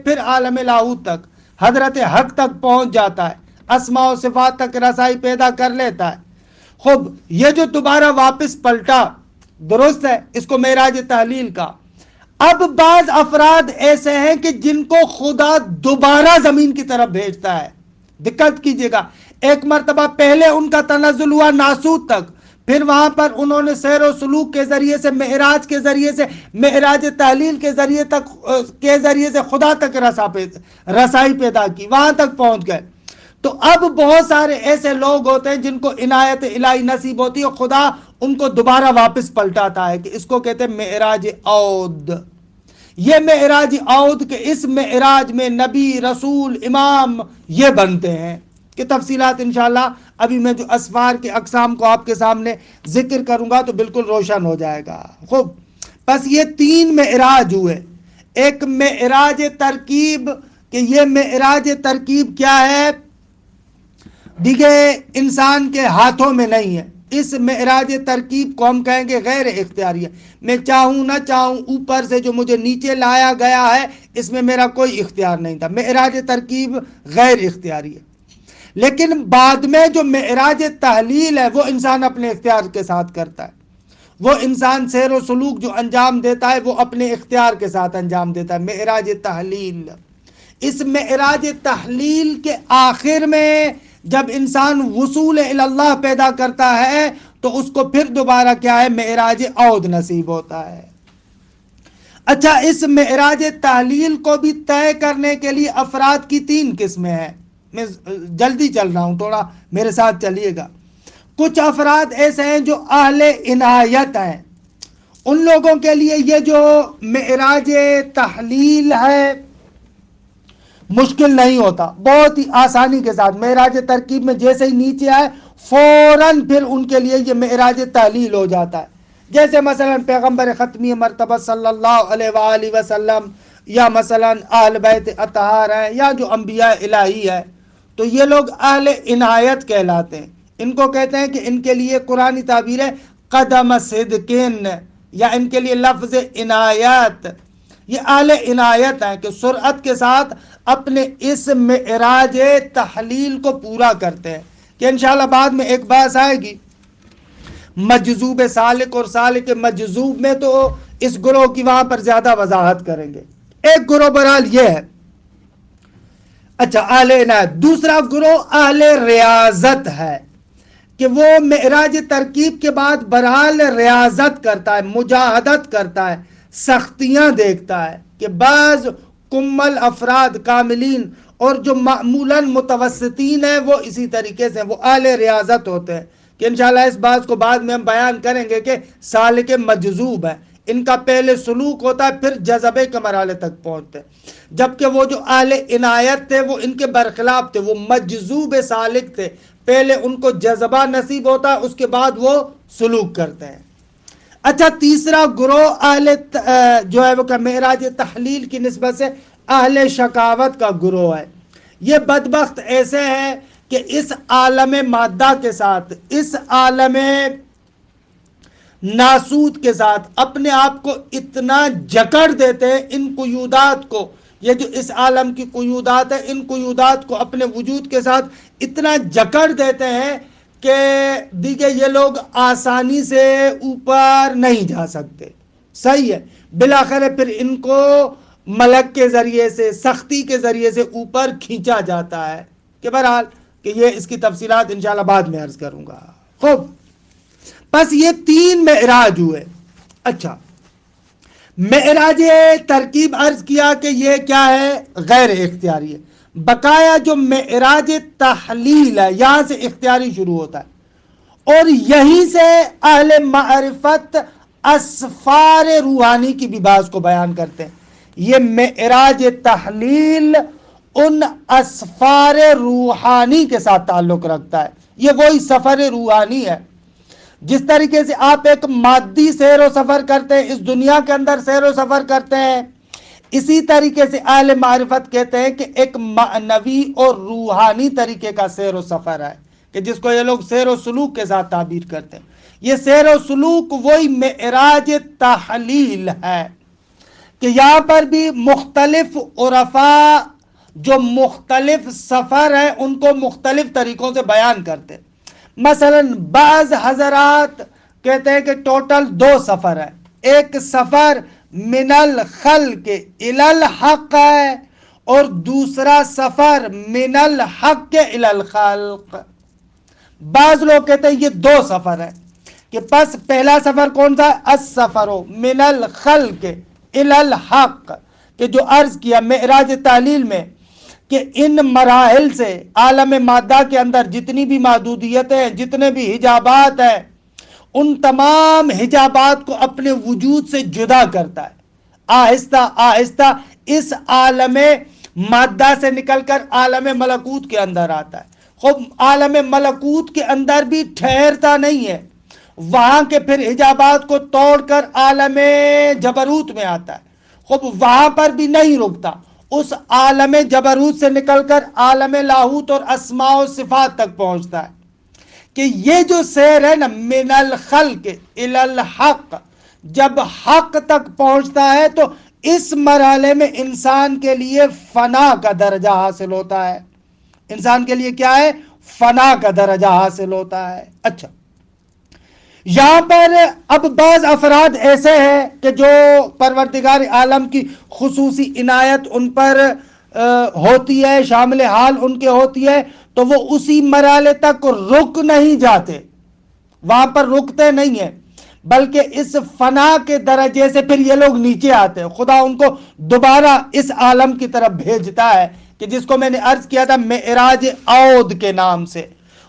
پھر عالم لاہوت تک، حضرت حق تک پہنچ جاتا ہے، اسماء و صفات تک رسائی پیدا کر لیتا ہے۔ خوب یہ جو دوبارہ واپس پلٹا، درست ہے، اس کو معراج تحلیل کا۔ اب بعض افراد ایسے ہیں کہ جن کو خدا دوبارہ زمین کی طرف بھیجتا ہے۔ دقت کیجئے گا، ایک مرتبہ پہلے ان کا تنزل ہوا ناسوت تک، پھر وہاں پر انہوں نے سیر و سلوک کے ذریعے سے، معراج کے ذریعے سے، معراج تحلیل کے ذریعے سے خدا تک رسائی پیدا کی، وہاں تک پہنچ گئے۔ تو اب بہت سارے ایسے لوگ ہوتے ہیں جن کو عنایت الہی نصیب ہوتی ہے، خدا ان کو دوبارہ واپس پلٹاتا ہے، کہ اس کو کہتے ہیں معراج عود۔ یہ معراج عود، کہ اس معراج میں نبی، رسول، امام یہ بنتے ہیں، کہ تفصیلات انشاءاللہ ابھی میں جو اسفار کے اقسام کو آپ کے سامنے ذکر کروں گا تو بالکل روشن ہو جائے گا۔ خوب، بس یہ 3 معراج ہوئے۔ ایک معراج ترکیب، کہ یہ معراج ترکیب کیا ہے، دیگے انسان کے ہاتھوں میں نہیں ہے۔ اس معراج ترکیب کو ہم کہیں گے غیر اختیاری ہے۔ میں چاہوں نہ چاہوں، اوپر سے جو مجھے نیچے لایا گیا ہے، اس میں میرا کوئی اختیار نہیں تھا۔ معراج ترکیب غیر اختیاری ہے۔ لیکن بعد میں جو معراج تحلیل ہے وہ انسان اپنے اختیار کے ساتھ کرتا ہے، وہ انسان سیر و سلوک جو انجام دیتا ہے وہ اپنے اختیار کے ساتھ انجام دیتا ہے، معراج تحلیل۔ اس معراج تحلیل کے آخر میں جب انسان وصول اللہ پیدا کرتا ہے تو اس کو پھر دوبارہ کیا ہے، معراج عود نصیب ہوتا ہے۔ اچھا، اس معراج تحلیل کو بھی طے کرنے کے لیے افراد کی 3 قسمیں ہیں۔ میں جلدی چل رہا ہوں، تھوڑا میرے ساتھ چلیے گا۔ کچھ افراد ایسے ہیں جو اہل عنایت ہیں، ان لوگوں کے لیے یہ جو معراج تحلیل ہے مشکل نہیں ہوتا، بہت ہی آسانی کے ساتھ معراج ترکیب میں جیسے ہی نیچے آئے فوراً پھر ان کے لیے یہ معراج تحلیل ہو جاتا ہے۔ جیسے مثلا پیغمبر ختمی مرتبہ صلی اللہ علیہ وآلہ وسلم، یا مثلا اہل بیت اطہار ہیں، یا جو انبیاء الہی ہے، تو یہ لوگ اہل عنایت کہلاتے ہیں۔ ان کو کہتے ہیں کہ ان کے لیے قرآنی تعبیر ہے قدم صدقین، یا ان کے لیے لفظ عنایت، یہ اہل عنایت ہیں کہ سرعت کے ساتھ اپنے اس معراج تحلیل کو پورا کرتے ہیں، کہ انشاءاللہ بعد میں ایک بحث آئے گی مجذوب سالک اور سالک مجذوب میں، تو اس گروہ کی وہاں پر زیادہ وضاحت کریں گے۔ ایک گروہ بہرحال یہ ہے، اچھا اہل عنایت۔ دوسرا گروہ اہل ریاضت ہے کہ وہ معراج ترکیب کے بعد بہرحال ریاضت کرتا ہے، مجاہدت کرتا ہے، سختیاں دیکھتا ہے، کہ بعض کمل افراد کاملین اور جو معمولاً متوسطین ہیں وہ اسی طریقے سے وہ اہل ریاضت ہوتے ہیں، کہ انشاءاللہ اس بات کو بعد میں ہم بیان کریں گے کہ سالک مجذوب ہے، ان کا پہلے سلوک ہوتا ہے پھر جذبے کے مرحلے تک پہنچتے ہیں، جبکہ وہ جو اہل عنایت تھے وہ ان کے برخلاف تھے، وہ مجذوب سالک تھے، پہلے ان کو جذبہ نصیب ہوتا ہے اس کے بعد وہ سلوک کرتے ہیں۔ اچھا، تیسرا گروہ اہل جو ہے وہ معراج تحلیل کی نسبت سے اہل شقاوت کا گروہ ہے۔ یہ بدبخت ایسے ہیں کہ اس عالم مادہ کے ساتھ، اس عالم ناسود کے ساتھ اپنے آپ کو اتنا جکڑ دیتے ہیں، ان قیودات کو، یہ جو اس عالم کی قیودات ہیں، ان قیودات کو اپنے وجود کے ساتھ اتنا جکڑ دیتے ہیں کہ دیکھیں یہ لوگ آسانی سے اوپر نہیں جا سکتے، صحیح ہے، بالآخر پھر ان کو ملک کے ذریعے سے، سختی کے ذریعے سے اوپر کھینچا جاتا ہے، کہ بہرحال کہ یہ اس کی تفصیلات انشاءاللہ بعد میں عرض کروں گا۔ خوب، بس یہ 3 معراج ہوئے۔ اچھا، معراج ترکیب عرض کیا کہ یہ کیا ہے، غیر اختیاری ہے۔ بقایا جو معراج تحلیل ہے یہاں سے اختیاری شروع ہوتا ہے، اور یہیں سے اہل معرفت اسفار روحانی کی بھی بعض کو بیان کرتے ہیں۔ یہ معراج تحلیل ان اسفار روحانی کے ساتھ تعلق رکھتا ہے، یہ وہی سفر روحانی ہے۔ جس طریقے سے آپ ایک مادی سیر و سفر کرتے ہیں، اس دنیا کے اندر سیر و سفر کرتے ہیں، اسی طریقے سے اہل معرفت کہتے ہیں کہ ایک معنوی اور روحانی طریقے کا سیر و سفر ہے، کہ جس کو یہ لوگ سیر و سلوک کے ساتھ تعبیر کرتے ہیں۔ یہ سیر و سلوک وہی معراج تحلیل ہے، کہ یہاں پر بھی مختلف عرفاء جو مختلف سفر ہیں ان کو مختلف طریقوں سے بیان کرتے ہیں۔ مثلا بعض حضرات کہتے ہیں کہ ٹوٹل 2 سفر ہے، ایک سفر من الخلق الی الحق ہے، اور دوسرا سفر من الحق الی الخلق۔ بعض لوگ کہتے ہیں یہ 2 سفر ہے، کہ پس پہلا سفر کون سا، السفر من الخلق الی الحق، کہ جو عرض کیا معراج تحلیل میں کہ ان مراحل سے عالم مادہ کے اندر جتنی بھی محدودیتیں ہیں، جتنے بھی حجابات ہیں، ان تمام حجابات کو اپنے وجود سے جدا کرتا ہے، آہستہ آہستہ اس عالم مادہ سے نکل کر عالم ملکوت کے اندر آتا ہے۔ خوب عالم ملکوت کے اندر بھی ٹھہرتا نہیں ہے، وہاں کے پھر حجابات کو توڑ کر عالم جبروت میں آتا ہے، خوب وہاں پر بھی نہیں رکتا، اس عالم جبروت سے نکل کر عالم لاہوت اور اسماء و صفات تک پہنچتا ہے۔ کہ یہ جو سیر ہے نا من الخلق الی الحق، جب حق تک پہنچتا ہے تو اس مرحلے میں انسان کے لیے فنا کا درجہ حاصل ہوتا ہے۔ انسان کے لیے کیا ہے، فنا کا درجہ حاصل ہوتا ہے۔ اچھا، یہاں پر اب بعض افراد ایسے ہیں کہ جو پروردگار عالم کی خصوصی عنایت ان پر ہوتی ہے، شامل حال ان کے ہوتی ہے، تو وہ اسی مرحلے تک رک نہیں جاتے، وہاں پر رکتے نہیں ہیں، بلکہ اس فنا کے درجے سے پھر یہ لوگ نیچے آتے ہیں۔ خدا ان کو دوبارہ اس عالم کی طرف بھیجتا ہے کہ جس کو میں نے عرض کیا تھا معراج عود کے نام سے۔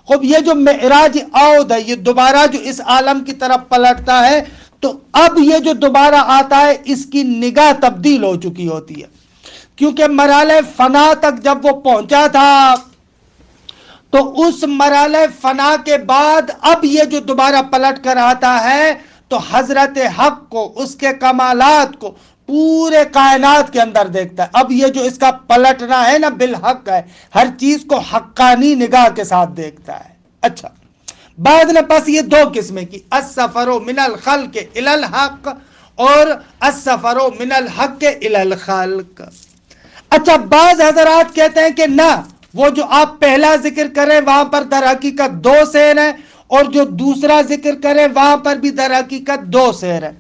خب یہ جو معراج عود ہے، یہ دوبارہ جو اس عالم کی طرف پلٹتا ہے، تو اب یہ جو دوبارہ آتا ہے اس کی نگاہ تبدیل ہو چکی ہوتی ہے، کیونکہ مرحلہ فنا تک جب وہ پہنچا تھا تو اس مرحلہ فنا کے بعد اب یہ جو دوبارہ پلٹ کر آتا ہے تو حضرت حق کو، اس کے کمالات کو پورے کائنات کے اندر دیکھتا ہے۔ اب یہ جو اس کا پلٹنا ہے نا بالحق ہے، ہر چیز کو حقانی نگاہ کے ساتھ دیکھتا ہے۔ اچھا، بعد نے پس یہ دو قسمیں کی، السفر من الخلق الی الحق اور السفر من الحق الی الخلق۔ اچھا، بعض حضرات کہتے ہیں کہ نہ، وہ جو آپ پہلا ذکر کریں وہاں پر در حقیقت دو سیر ہیں، اور جو دوسرا ذکر کریں وہاں پر بھی در حقیقت دو سیر ہیں،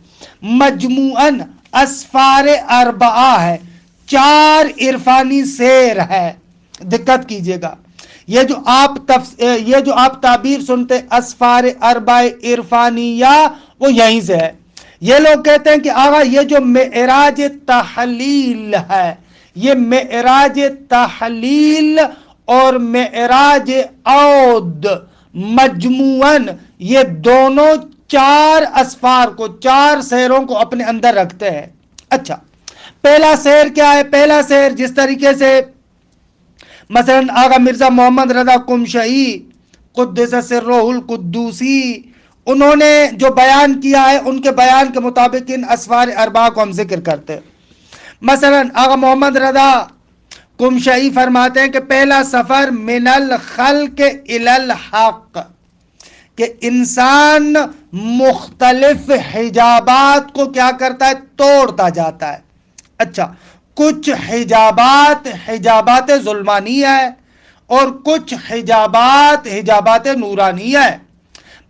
مجموعاً اسفار اربعہ ہے، 4 عرفانی سیر ہے۔ دقت کیجئے گا، یہ جو آپ تعبیر سنتے اسفار اربع عرفانیہ، وہ یہیں سے ہے۔ یہ لوگ کہتے ہیں کہ آقا یہ جو معراج تحلیل ہے، یہ معراج تحلیل اور معراج عود مجموعاً یہ دونوں 4 اسفار کو، 4 سیروں کو اپنے اندر رکھتے ہیں۔ اچھا، پہلا سیر کیا ہے؟ پہلا سیر جس طریقے سے مثلا آقا مرزا محمد رضا قمشئی قدس سرہ القدوسی انہوں نے جو بیان کیا ہے، ان کے بیان کے مطابق ان اسفار اربعہ کو ہم ذکر کرتے ہیں۔ مثلا آقا محمد رضا قمشئی فرماتے ہیں کہ پہلا سفر من الخلق الی الحق، کہ انسان مختلف حجابات کو کیا کرتا ہے؟ توڑتا جاتا ہے۔ اچھا، کچھ حجابات ظلمانیہ ہے اور کچھ حجابات نورانیہ ہے۔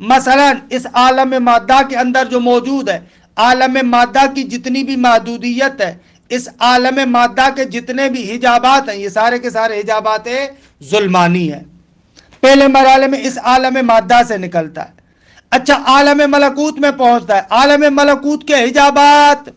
مثلا اس عالم مادہ کے اندر جو موجود ہے، عالم مادہ کی جتنی بھی محدودیت ہے، اس عالم مادہ کے جتنے بھی حجابات ہیں، یہ سارے کے سارے حجابات ظلمانی ہیں۔ پہلے مرحلے میں اس عالم مادہ سے نکلتا ہے۔ اچھا، عالم ملکوت میں پہنچتا ہے، عالم ملکوت کے حجابات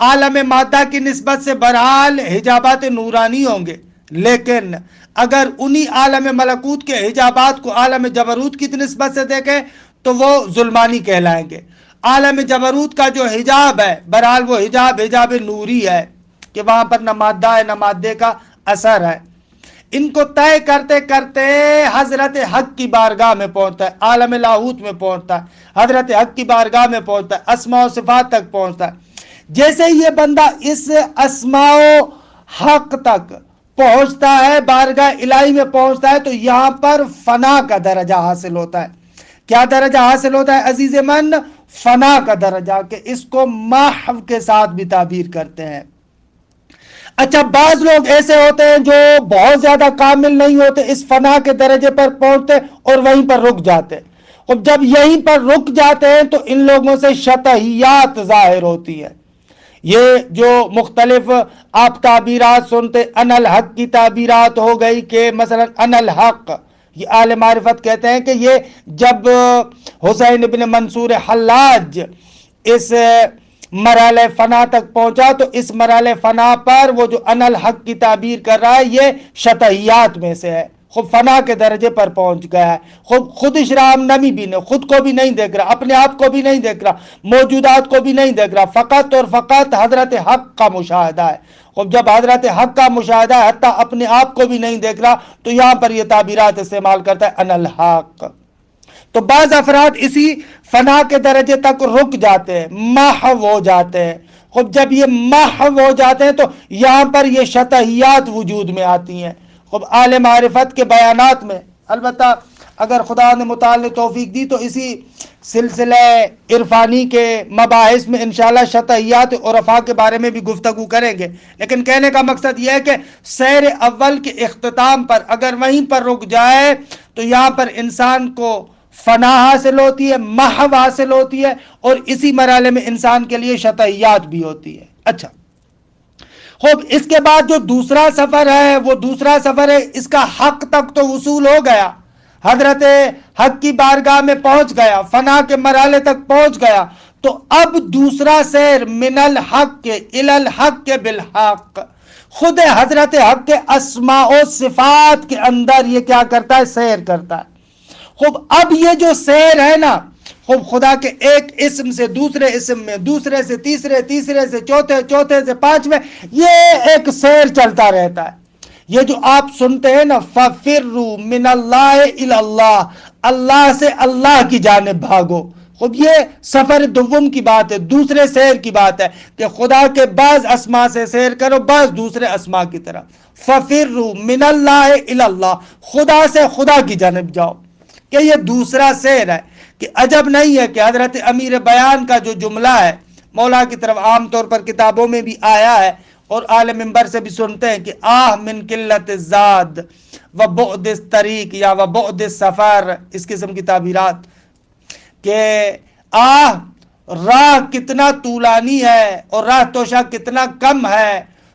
عالم مادہ کی نسبت سے بہرحال حجابات نورانی ہوں گے، لیکن اگر انہی عالم ملکوت کے حجابات کو عالم جبروت کی نسبت سے دیکھیں تو وہ ظلمانی کہلائیں گے۔ عالم جبروت کا جو حجاب ہے، بہرحال وہ حجاب نوری ہے، کہ وہاں پر نہ مادہ ہے نہ مادے کا اثر ہے۔ ان کو طے کرتے کرتے حضرت حق کی بارگاہ میں پہنچتا ہے، عالم لاہوت میں پہنچتا ہے، حضرت حق کی بارگاہ میں پہنچتا ہے، اسماء و صفات تک پہنچتا ہے۔ جیسے یہ بندہ اس اسماء و حق تک پہنچتا ہے، بارگاہ الہی میں پہنچتا ہے، تو یہاں پر فنا کا درجہ حاصل ہوتا ہے۔ کیا درجہ حاصل ہوتا ہے عزیز من؟ فنا کا درجہ، کہ اس کو محو کے ساتھ بھی تعبیر کرتے ہیں۔ اچھا، بعض لوگ ایسے ہوتے ہیں جو بہت زیادہ کامل نہیں ہوتے، اس فنا کے درجے پر پہنچتے اور وہیں پر رک جاتے، اور جب یہیں پر رک جاتے ہیں تو ان لوگوں سے شطحیات ظاہر ہوتی ہے۔ یہ جو مختلف آپ تعبیرات سنتے، ان الحق کی تعبیرات ہو گئی، کہ مثلا ان الحق، یہ اہل معرفت کہتے ہیں کہ یہ جب حسین ابن منصور حلاج اس مرحلہ فنا تک پہنچا تو اس مرحلہ فنا پر وہ جو ان الحق کی تعبیر کر رہا ہے یہ شطحیات میں سے ہے، خود فنا کے درجے پر پہنچ گیا ہے۔ خود اشرام نمی بھی نہیں، خود کو بھی نہیں دیکھ رہا، اپنے آپ کو بھی نہیں دیکھ رہا، موجودات کو بھی نہیں دیکھ رہا، فقط اور فقط حضرت حق کا مشاہدہ ہے۔ اور جب حضرت حق کا مشاہدہ ہے، حتیٰ اپنے آپ کو بھی نہیں دیکھ رہا، تو یہاں پر یہ تعبیرات استعمال کرتا ہے ان الحق۔ تو بعض افراد اسی فنا کے درجے تک رک جاتے ہیں، محو ہو جاتے ہیں۔ خب جب یہ محو ہو جاتے ہیں تو یہاں پر یہ شطحیات وجود میں آتی ہیں۔ خب اہل معرفت کے بیانات میں، البتہ اگر خدا نے مطالعہ توفیق دی تو اسی سلسلہ عرفانی کے مباحث میں انشاءاللہ شطحیات عرفاء کے بارے میں بھی گفتگو کریں گے. لیکن کہنے کا مقصد یہ ہے کہ سیر اول کے اختتام پر اگر وہیں پر رک جائے تو یہاں پر انسان کو فنا حاصل ہوتی ہے، محو حاصل ہوتی ہے، اور اسی مرحلے میں انسان کے لیے شطحیات بھی ہوتی ہے. اچھا خوب، اس کے بعد جو دوسرا سفر ہے وہ دوسرا سفر ہے اس کا حق تک تو وصول ہو گیا، حضرت حق کی بارگاہ میں پہنچ گیا، فنا کے مرحلے تک پہنچ گیا. تو اب دوسرا سیر من الحق کے الی الحق کے بالحق، خود حضرت حق کے اسماء و صفات کے اندر یہ کیا کرتا ہے؟ سیر کرتا ہے. خوب اب یہ جو سیر ہے نا، خوب خدا کے ایک اسم سے دوسرے اسم میں، دوسرے سے تیسرے، تیسرے سے چوتھے، چوتھے سے پانچویں، یہ ایک سیر چلتا رہتا ہے. یہ جو آپ سنتے ہیں نا فَفِرُّوا مِنَ اللَّهِ إِلَى اللَّهِ، اللہ سے اللہ کی جانب بھاگو. خود یہ سفر دوم کی بات ہے، دوسرے سیر کی بات ہے کہ خدا کے بعض اسماء سے سیر کرو، بعض دوسرے اسماء کی طرف. فَفِرُّوا مِنَ اللَّهِ إِلَى اللَّهِ، خدا سے خدا کی جانب جاؤ، کہ یہ دوسرا سیر ہے. کہ عجب نہیں ہے کہ حضرت امیر بیان کا جو جملہ ہے مولا کی طرف عام طور پر کتابوں میں بھی آیا ہے اور اعلی منبر سے بھی سنتے ہیں کہ آہ من قلت الزاد و بعد الطریق یا و بعد السفر، اس قسم کی تعبیرات، کہ آہ راہ کتنا طولانی ہے اور راہ توشہ کتنا کم ہے.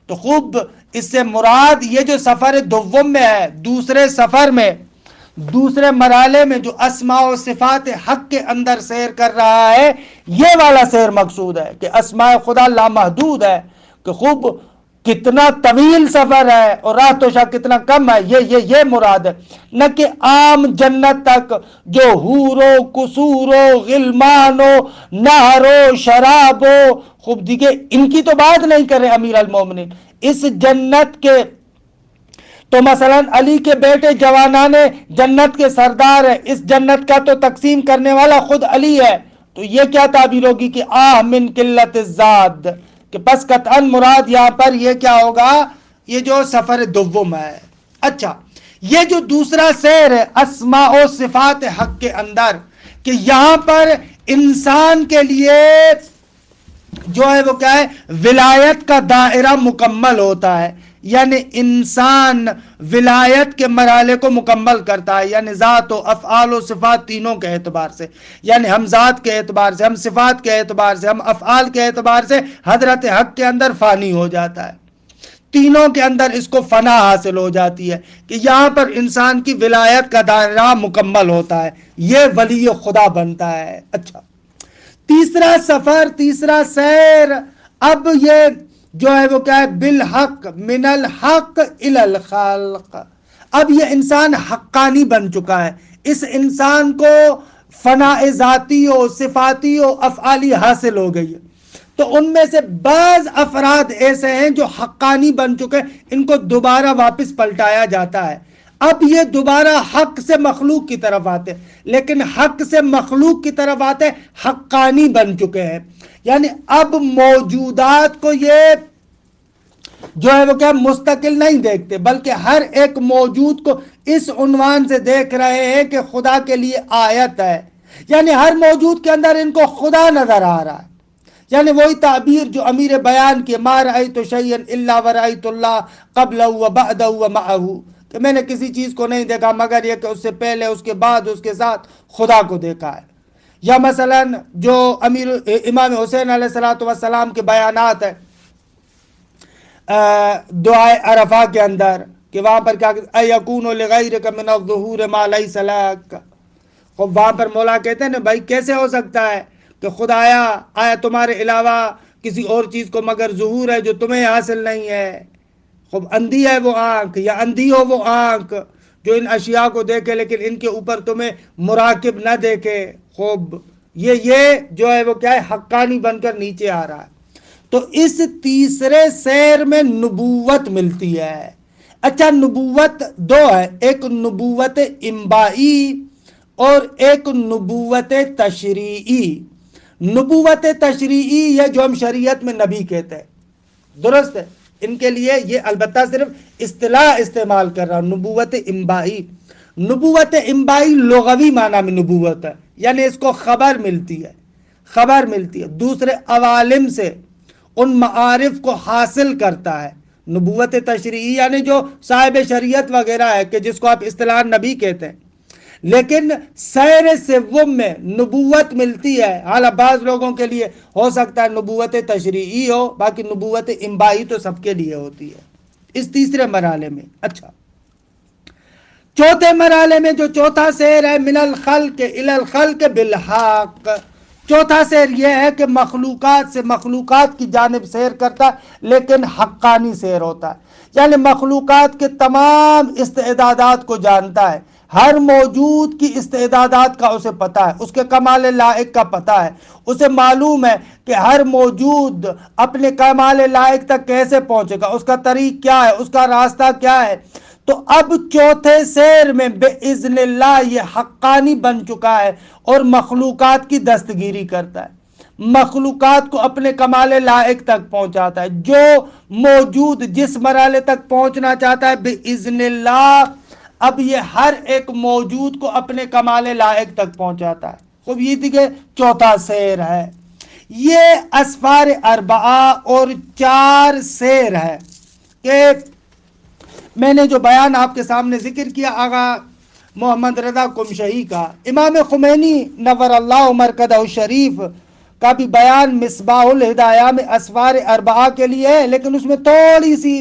تو خوب اس سے مراد یہ جو سفر دوم میں ہے، دوسرے سفر میں، دوسرے مرحلے میں جو اسماء و صفات حق کے اندر سیر کر رہا ہے، یہ والا سیر مقصود ہے کہ اسماء خدا لامحدود ہے، کہ خوب کتنا طویل سفر ہے اور راہ توشہ کتنا کم ہے، یہ مراد ہے. نہ کہ عام جنت تک جو حور و قصور و غلمان و نہر و شراب و، خوب دیکھیں ان کی تو بات نہیں کرے امیر المومنین. اس جنت کے تو مثلا علی کے بیٹے جوانان جنت کے سردار ہیں، اس جنت کا تو تقسیم کرنے والا خود علی ہے. تو یہ کیا تعبیر ہوگی کہ آہ من قلت الزاد، کہ پس قطعاً مراد یہاں پر یہ کیا ہوگا؟ یہ جو سفر دوم ہے. اچھا، یہ جو دوسرا سیر ہے اسماء و صفات حق کے اندر، کہ یہاں پر انسان کے لیے جو ہے وہ کیا ہے؟ ولایت کا دائرہ مکمل ہوتا ہے. یعنی انسان ولایت کے مرحلے کو مکمل کرتا ہے، یعنی ذات و افعال و صفات تینوں کے اعتبار سے. یعنی ہم ذات کے اعتبار سے، ہم صفات کے اعتبار سے، ہم افعال کے اعتبار سے حضرت حق کے اندر فانی ہو جاتا ہے. تینوں کے اندر اس کو فنا حاصل ہو جاتی ہے کہ یہاں پر انسان کی ولایت کا دائرہ مکمل ہوتا ہے، یہ ولی خدا بنتا ہے. اچھا، تیسرا سفر، تیسرا سیر، اب یہ جو ہے وہ کیا ہے؟ بالحق من الحق الی الخلق. اب یہ انسان حقانی بن چکا ہے، اس انسان کو فناء ذاتی و صفاتی و افعالی حاصل ہو گئی ہے. تو ان میں سے بعض افراد ایسے ہیں جو حقانی بن چکے، ان کو دوبارہ واپس پلٹایا جاتا ہے. اب یہ دوبارہ حق سے مخلوق کی طرف آتے، لیکن حق سے مخلوق کی طرف آتے حقانی بن چکے ہیں. یعنی اب موجودات کو یہ جو ہے وہ کیا مستقل نہیں دیکھتے، بلکہ ہر ایک موجود کو اس عنوان سے دیکھ رہے ہیں کہ خدا کے لیے آیت ہے. یعنی ہر موجود کے اندر ان کو خدا نظر آ رہا ہے. یعنی وہی تعبیر جو امیر بیان کی، ما رأیت شیئا الا ورأیت اللہ قبلہ و بعدہ و معہ، کہ میں نے کسی چیز کو نہیں دیکھا مگر یہ کہ اس سے پہلے، اس کے بعد، اس کے ساتھ خدا کو دیکھا ہے. یا مثلا جو امام حسین علیہ السلام کے بیانات ہیں دعائے عرفہ کے اندر، کہ وہاں پر کیا اَیَکُونُ لِغَیْرِکَ مِنَ الظُّہُورِ مَا لَیْسَ لَکَ. وہاں پر مولا کہتے ہیں نا بھائی کیسے ہو سکتا ہے کہ خدایا آیا تمہارے علاوہ کسی اور چیز کو مگر ظہور ہے جو تمہیں حاصل نہیں ہے. خوب اندھی ہے وہ آنکھ، یا اندھی ہو وہ آنکھ جو ان اشیاء کو دیکھے لیکن ان کے اوپر تمہیں مراقب نہ دیکھے. خوب یہ جو ہے وہ کیا ہے؟ حقانی بن کر نیچے آ رہا ہے. تو اس تیسرے سیر میں نبوت ملتی ہے. اچھا، نبوت دو ہے، ایک نبوت انبائی اور ایک نبوت تشریعی. نبوت تشریعی یہ جو ہم شریعت میں نبی کہتے ہیں، درست ہے، ان کے لیے یہ البتہ صرف اصطلاح استعمال کر رہا ہوں. نبوت انبائی، نبوت انبائی لغوی معنی میں نبوت ہے، یعنی اس کو خبر ملتی ہے دوسرے عوالم سے، ان معارف کو حاصل کرتا ہے۔ نبوت تشریعی یعنی جو صاحب شریعت وغیرہ ہے، کہ جس کو آپ اصطلاح نبی کہتے ہیں، لیکن سیر سوم میں نبوت ملتی ہے۔ حالانکہ بعض لوگوں کے لیے ہو سکتا ہے نبوت تشریعی ہو، باقی نبوت انبائی تو سب کے لیے ہوتی ہے اس تیسرے مرحلے میں۔ اچھا، چوتھے مرحلے میں جو چوتھا سیر ہے، من الخلق الی الخلق بالحق، چوتھا سیر یہ ہے کہ مخلوقات سے مخلوقات کی جانب سیر کرتا ہے، لیکن حقانی سیر ہوتا ہے، یعنی مخلوقات کے تمام استعدادات کو جانتا ہے، ہر موجود کی استعدادات کا اسے پتہ ہے، اس کے کمال لائق کا پتہ ہے، اسے معلوم ہے کہ ہر موجود اپنے کمال لائق تک کیسے پہنچے گا، اس کا طریق کیا ہے، اس کا راستہ کیا ہے۔ تو اب چوتھے سیر میں بِإِذْنِ اللہ یہ حقانی بن چکا ہے اور مخلوقات کی دستگیری کرتا ہے، مخلوقات کو اپنے کمال لائق تک پہنچاتا ہے۔ جو موجود جس مرحلے تک پہنچنا چاہتا ہے بِإِذْنِ اللہ، اب یہ ہر ایک موجود کو اپنے کمال لائق تک پہنچاتا ہے۔ خوب یہ تھی کہ چوتھا سیر ہے، یہ اسفار اربعہ اور 4 سیر ہے کہ میں نے جو بیان آپ کے سامنے ذکر کیا آغا محمد رضا قمشہی کا، امام خمینی نور اللہ مرکزہ الشریف کا بھی بیان مصباح الہدایہ میں اسفار اربعہ کے لیے ہے، لیکن اس میں تھوڑی سی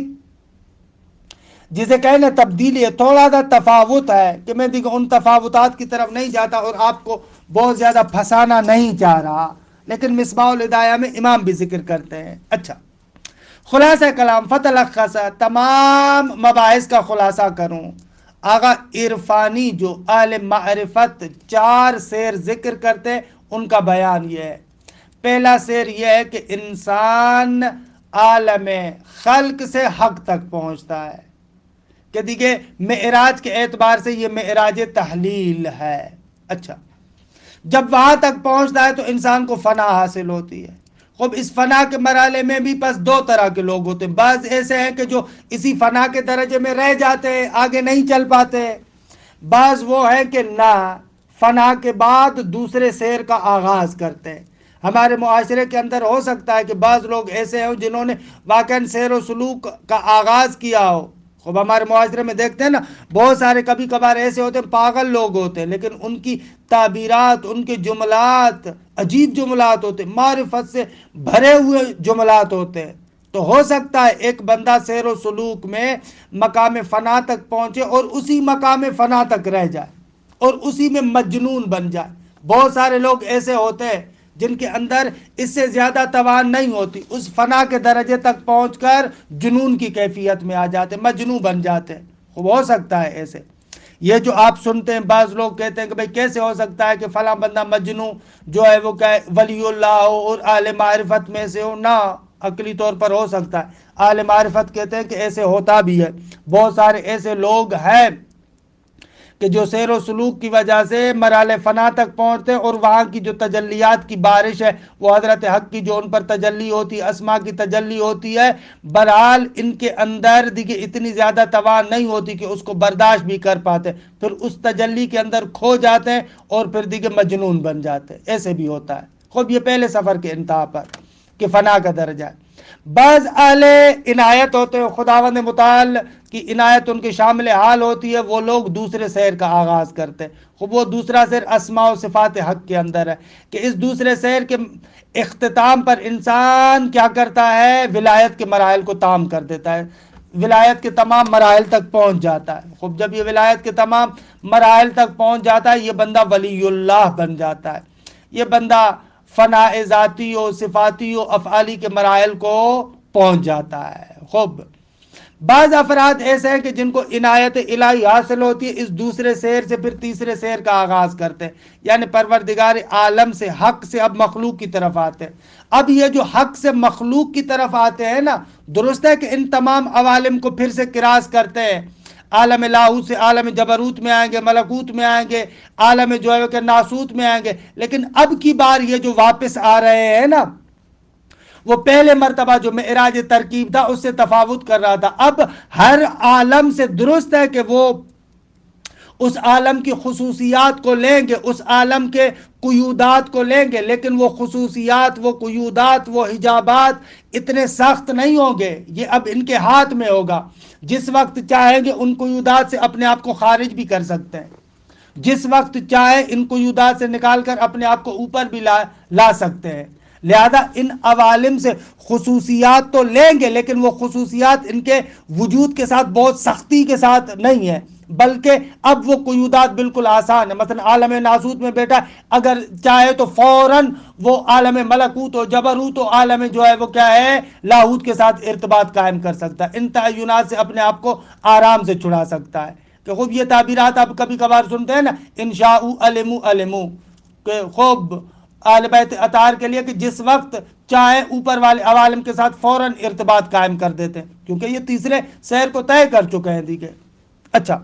جسے کہنے تبدیلی ہے، تھوڑا سا تفاوت ہے، کہ میں دیکھو ان تفاوتات کی طرف نہیں جاتا اور آپ کو بہت زیادہ پھنسانا نہیں چاہ رہا، لیکن مصباح الہدایہ میں امام بھی ذکر کرتے ہیں۔ اچھا، خلاصہ کلام فتلخص، تمام مباحث کا خلاصہ کروں، آغا عرفانی جو اہل معرفت 4 سیر ذکر کرتے ہیں، ان کا بیان یہ ہے۔ پہلا سیر یہ ہے کہ انسان عالم خلق سے حق تک پہنچتا ہے، کہ دیکھیں معراج کے اعتبار سے یہ معراج تحلیل ہے۔ اچھا، جب وہاں تک پہنچتا ہے تو انسان کو فنا حاصل ہوتی ہے۔ خب اس فنا کے مرحلے میں بھی بس 2 طرح کے لوگ ہوتے ہیں، بعض ایسے ہیں کہ جو اسی فنا کے درجے میں رہ جاتے ہیں، آگے نہیں چل پاتے، بعض وہ ہیں کہ نہ فنا کے بعد دوسرے سیر کا آغاز کرتے ہیں۔ ہمارے معاشرے کے اندر ہو سکتا ہے کہ بعض لوگ ایسے ہیں جنہوں نے واقعاً سیر و سلوک کا آغاز کیا ہو۔ خوب ہمارے معاشرے میں دیکھتے ہیں نا، بہت سارے کبھی کبھار ایسے ہوتے ہیں پاگل لوگ ہوتے ہیں، لیکن ان کی تعبیرات، ان کے جملات عجیب جملات ہوتے ہیں، معرفت سے بھرے ہوئے جملات ہوتے ہیں۔ تو ہو سکتا ہے ایک بندہ سیر و سلوک میں مقام فنا تک پہنچے اور اسی مقام فنا تک رہ جائے اور اسی میں مجنون بن جائے۔ بہت سارے لوگ ایسے ہوتے ہیں جن کے اندر اس سے زیادہ توان نہیں ہوتی، اس فنا کے درجے تک پہنچ کر جنون کی کیفیت میں آ جاتے، مجنون بن جاتے ہیں۔ ہو سکتا ہے ایسے، یہ جو آپ سنتے ہیں بعض لوگ کہتے ہیں کہ بھئی کیسے ہو سکتا ہے کہ فلاں بندہ مجنون جو ہے وہ کہ ولی اللہ ہو اور اہل معرفت میں سے ہو؟ نہ، عقلی طور پر ہو سکتا ہے۔ اہل معرفت کہتے ہیں کہ ایسے ہوتا بھی ہے، بہت سارے ایسے لوگ ہیں کہ جو سیر و سلوک کی وجہ سے مرحلے فنا تک پہنچتے ہیں اور وہاں کی جو تجلیات کی بارش ہے وہ حضرت حق کی جو ان پر تجلی ہوتی ہے، اسما کی تجلی ہوتی ہے، بہرحال ان کے اندر دیکھیں اتنی زیادہ توان نہیں ہوتی کہ اس کو برداشت بھی کر پاتے، پھر اس تجلی کے اندر کھو جاتے ہیں اور پھر دیکھیں مجنون بن جاتے ہیں۔ ایسے بھی ہوتا ہے۔ خود یہ پہلے سفر کے انتہا پر کہ فنا کا درجہ ہے۔ بعض اہل عنایت ہوتے ہیں، خداوند متعال کی عنایت ان کے شامل حال ہوتی ہے، وہ لوگ دوسرے سیر کا آغاز کرتے ہیں۔ خوب وہ دوسرا سیر اسماء و صفات حق کے اندر ہے کہ اس دوسرے سیر کے اختتام پر انسان کیا کرتا ہے؟ ولایت کے مراحل کو تام کر دیتا ہے، ولایت کے تمام مراحل تک پہنچ جاتا ہے۔ خوب جب یہ ولایت کے تمام مراحل تک پہنچ جاتا ہے، یہ بندہ ولی اللہ بن جاتا ہے، یہ بندہ فنا ذاتی و صفاتی و افعالی کے مراحل کو پہنچ جاتا ہے۔ خوب بعض افراد ایسے ہیں کہ جن کو عنایت الہی حاصل ہوتی ہے، اس دوسرے سیر سے پھر تیسرے سیر کا آغاز کرتے ہیں، یعنی پروردگار عالم سے، حق سے اب مخلوق کی طرف آتے ہیں۔ اب یہ جو حق سے مخلوق کی طرف آتے ہیں نا، درست ہے کہ ان تمام عوالم کو پھر سے کراس کرتے ہیں، عالم لاہوت سے عالم جبروت میں آئیں گے، ملکوت میں آئیں گے، عالم جو ہے کہ ناسوت میں آئیں گے، لیکن اب کی بار یہ جو واپس آ رہے ہیں نا، وہ پہلے مرتبہ جو معراج ترکیب تھا اس سے تفاوت کر رہا تھا۔ اب ہر عالم سے درست ہے کہ وہ اس عالم کی خصوصیات کو لیں گے، اس عالم کے قیودات کو لیں گے، لیکن وہ خصوصیات، وہ قیودات، وہ حجابات اتنے سخت نہیں ہوں گے، یہ اب ان کے ہاتھ میں ہوگا۔ جس وقت چاہیں گے ان قیودات سے اپنے آپ کو خارج بھی کر سکتے ہیں، جس وقت چاہے ان قیودات سے نکال کر اپنے آپ کو اوپر بھی لا سکتے ہیں۔ لہذا ان عوالم سے خصوصیات تو لیں گے، لیکن وہ خصوصیات ان کے وجود کے ساتھ بہت سختی کے ساتھ نہیں ہے، بلکہ اب وہ قیودات بالکل آسان ہے۔ مثلا عالم ناسوت میں بیٹا اگر چاہے تو فوراً وہ عالم ملکوت و جبروت و عالم جو ہے وہ کیا ہے لاہوت کے ساتھ ارتباط قائم کر سکتا ہے، ان تعینات سے اپنے آپ کو آرام سے چھڑا سکتا ہے۔ کہ خوب یہ تعبیرات آپ کبھی کبھار سنتے ہیں نا، انشاء علمو کہ خوب آل بیت اطہار کے لیے کہ جس وقت چاہے اوپر والے عوالم کے ساتھ فوراً ارتباط قائم کر دیتے ہیں، کیونکہ یہ تیسرے سیر کو طے کر چکے ہیں دیکھیں۔ اچھا،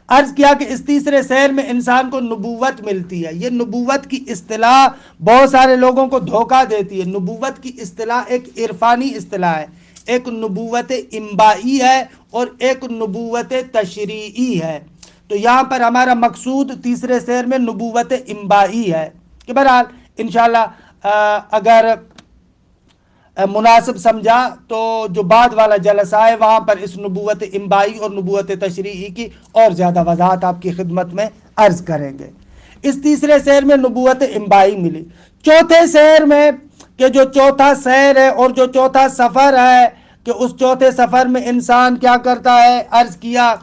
عرض کیا کہ اس تیسرے سیر میں انسان کو نبوت ملتی ہے۔ یہ نبوت کی اصطلاح بہت سارے لوگوں کو دھوکہ دیتی ہے۔ نبوت کی اصطلاح ایک عرفانی اصطلاح ہے، ایک نبوت انبائی ہے اور ایک نبوت تشریعی ہے۔ تو یہاں پر ہمارا مقصود تیسرے سیر میں نبوت انبائی ہے کہ بہرحال انشاءاللہ اگر مناسب سمجھا تو جو بعد والا جلسہ ہے وہاں پر اس نبوت انبائی اور نبوت تشریعی کی اور زیادہ وضاحت آپ کی خدمت میں عرض کریں گے۔ اس تیسرے سیر میں نبوت انبائی ملی۔ چوتھے سیر میں کہ جو چوتھا سیر ہے اور جو چوتھا سفر ہے کہ اس چوتھے سفر میں انسان کیا کرتا ہے، عرض کیا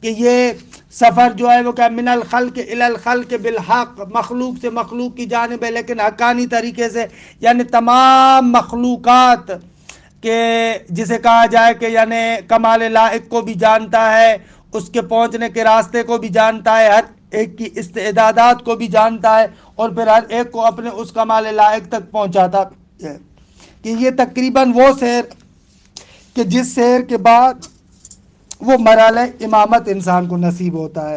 کہ یہ سفر جو ہے وہ کیا من الخلق الی الخلق بالحق، مخلوق سے مخلوق کی جانب ہے لیکن حقانی طریقے سے، یعنی تمام مخلوقات کہ جسے کہا جائے کہ یعنی کمال لائق کو بھی جانتا ہے، اس کے پہنچنے کے راستے کو بھی جانتا ہے، ہر ایک کی استعدادات کو بھی جانتا ہے اور پھر ہر ایک کو اپنے اس کمال لائق تک پہنچاتا ہے۔ کہ یہ تقریباً وہ سیر کہ جس سیر کے بعد وہ مرحلہ امامت انسان کو نصیب ہوتا ہے۔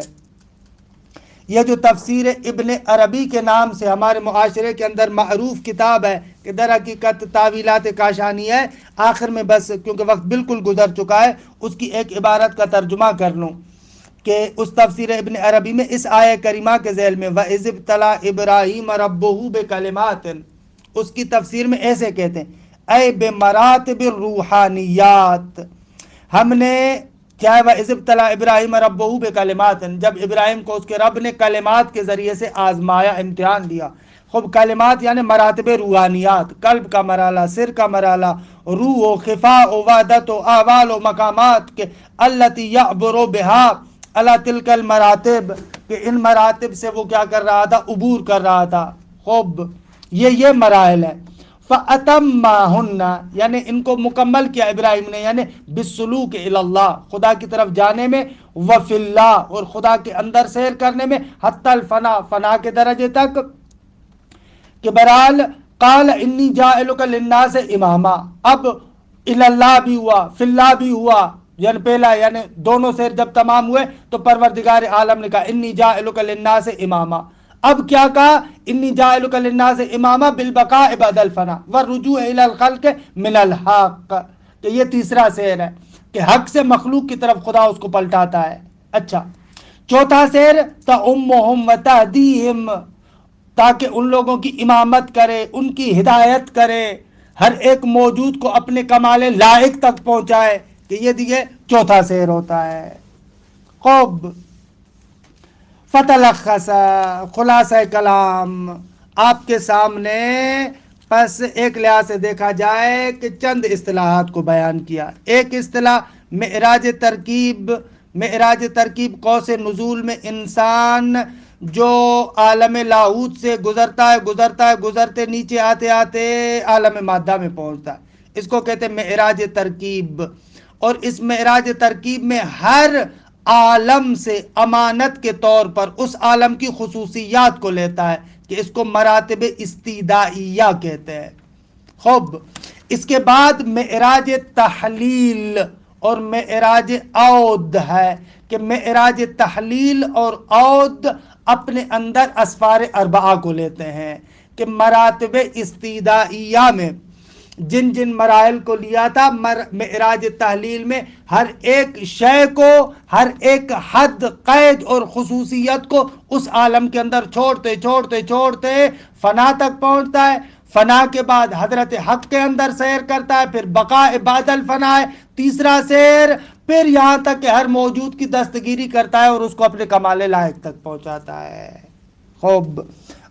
یہ جو تفسیر ابن عربی کے نام سے ہمارے معاشرے کے اندر معروف کتاب ہے کہ در حقیقت تعویلات کاشانی ہے، آخر میں بس کیونکہ وقت بالکل گزر چکا ہے اس کی ایک عبارت کا ترجمہ کر لوں کہ اس تفسیر ابن عربی میں اس آیہ کریمہ کے ذیل میں وَإِذِ ابْتَلَىٰ إِبْرَاهِيمَ رَبُّهُ بِكَلِمَاتٍ، اس کی تفسیر میں ایسے کہتے ہیں اے بمراتب الروحانیات، ہم نے کیا ہے وَإِذِ ابْتَلَىٰ إِبْرَاهِيمَ رَبُّهُ بِكَلِمَاتٍ، جب ابراہیم کو اس کے رب نے کلمات کے ذریعے سے آزمایا، امتحان دیا۔ خوب کلمات یعنی مراتب روحانیات، قلب کا مرحلہ، سر کا مرحلہ، روح و خفا و وحدت و احوال و مقامات کے التی یعبر بہا علی تلک المراتب، کہ ان مراتب سے وہ کیا کر رہا تھا، عبور کر رہا تھا۔ خوب یہ مراحل ہیں۔ فَأَتَمَّاهُنَّ یعنی ان کو مکمل کیا ابراہیم نے، یعنی بالسلوک الی اللہ، خدا کی طرف جانے میں، وفی اللہ اور خدا کے اندر سیر کرنے میں، حتی الفنا فنا کے درجے تک کہ بہرحال قال انی جاعلک للناس اماما، اب الی اللہ بھی ہوا، فی اللہ بھی ہوا، یعنی پہلا یعنی دونوں سیر جب تمام ہوئے تو پروردگار عالم نے کہا انی جاعلک للناس اماما۔ اب کیا کہا، انی جاعلک للناس اماما بالبقاء بعد الفنا والرجوع الی الخلق من الحق، کہ یہ تیسرا سیر ہے کہ حق سے مخلوق کی طرف خدا اس کو پلٹاتا ہے۔ اچھا، چوتھا سیر تأمہم وتہدیہم، تاکہ ان لوگوں کی امامت کرے، ان کی ہدایت کرے، ہر ایک موجود کو اپنے کمال لائق تک پہنچائے، کہ یہ دیکھے چوتھا سیر ہوتا ہے۔ خوب فتلخص، خلاصہ کلام آپ کے سامنے پس ایک لحاظ سے دیکھا جائے کہ چند اصطلاحات کو بیان کیا۔ ایک اصطلاح معراج ترکیب، معراج ترکیب قوس نزول میں انسان جو عالم لاہوت سے گزرتے نیچے آتے آتے عالم مادہ میں پہنچتا ہے، اس کو کہتے ہیں معراج ترکیب۔ اور اس معراج ترکیب میں ہر عالم سے امانت کے طور پر اس عالم کی خصوصیات کو لیتا ہے کہ اس کو مراتب استیدائیہ کہتے ہیں۔ خوب اس کے بعد معراج تحلیل اور معراج عود ہے کہ معراج تحلیل اور عود اپنے اندر اسفار اربعہ کو لیتے ہیں کہ مراتب استیدائیہ میں جن جن مراحل کو لیا تھا معراج تحلیل میں، ہر ایک شے کو، ہر ایک حد، قید اور خصوصیت کو اس عالم کے اندر چھوڑتے چھوڑتے چھوڑتے فنا تک پہنچتا ہے۔ فنا کے بعد حضرت حق کے اندر سیر کرتا ہے، پھر بقاء بعد الفنا ہے تیسرا سیر، پھر یہاں تک کہ ہر موجود کی دستگیری کرتا ہے اور اس کو اپنے کمال لائق تک پہنچاتا ہے۔ خوب،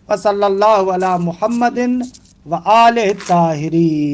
وصلی اللہ علی محمد و آلہ الطاہرین۔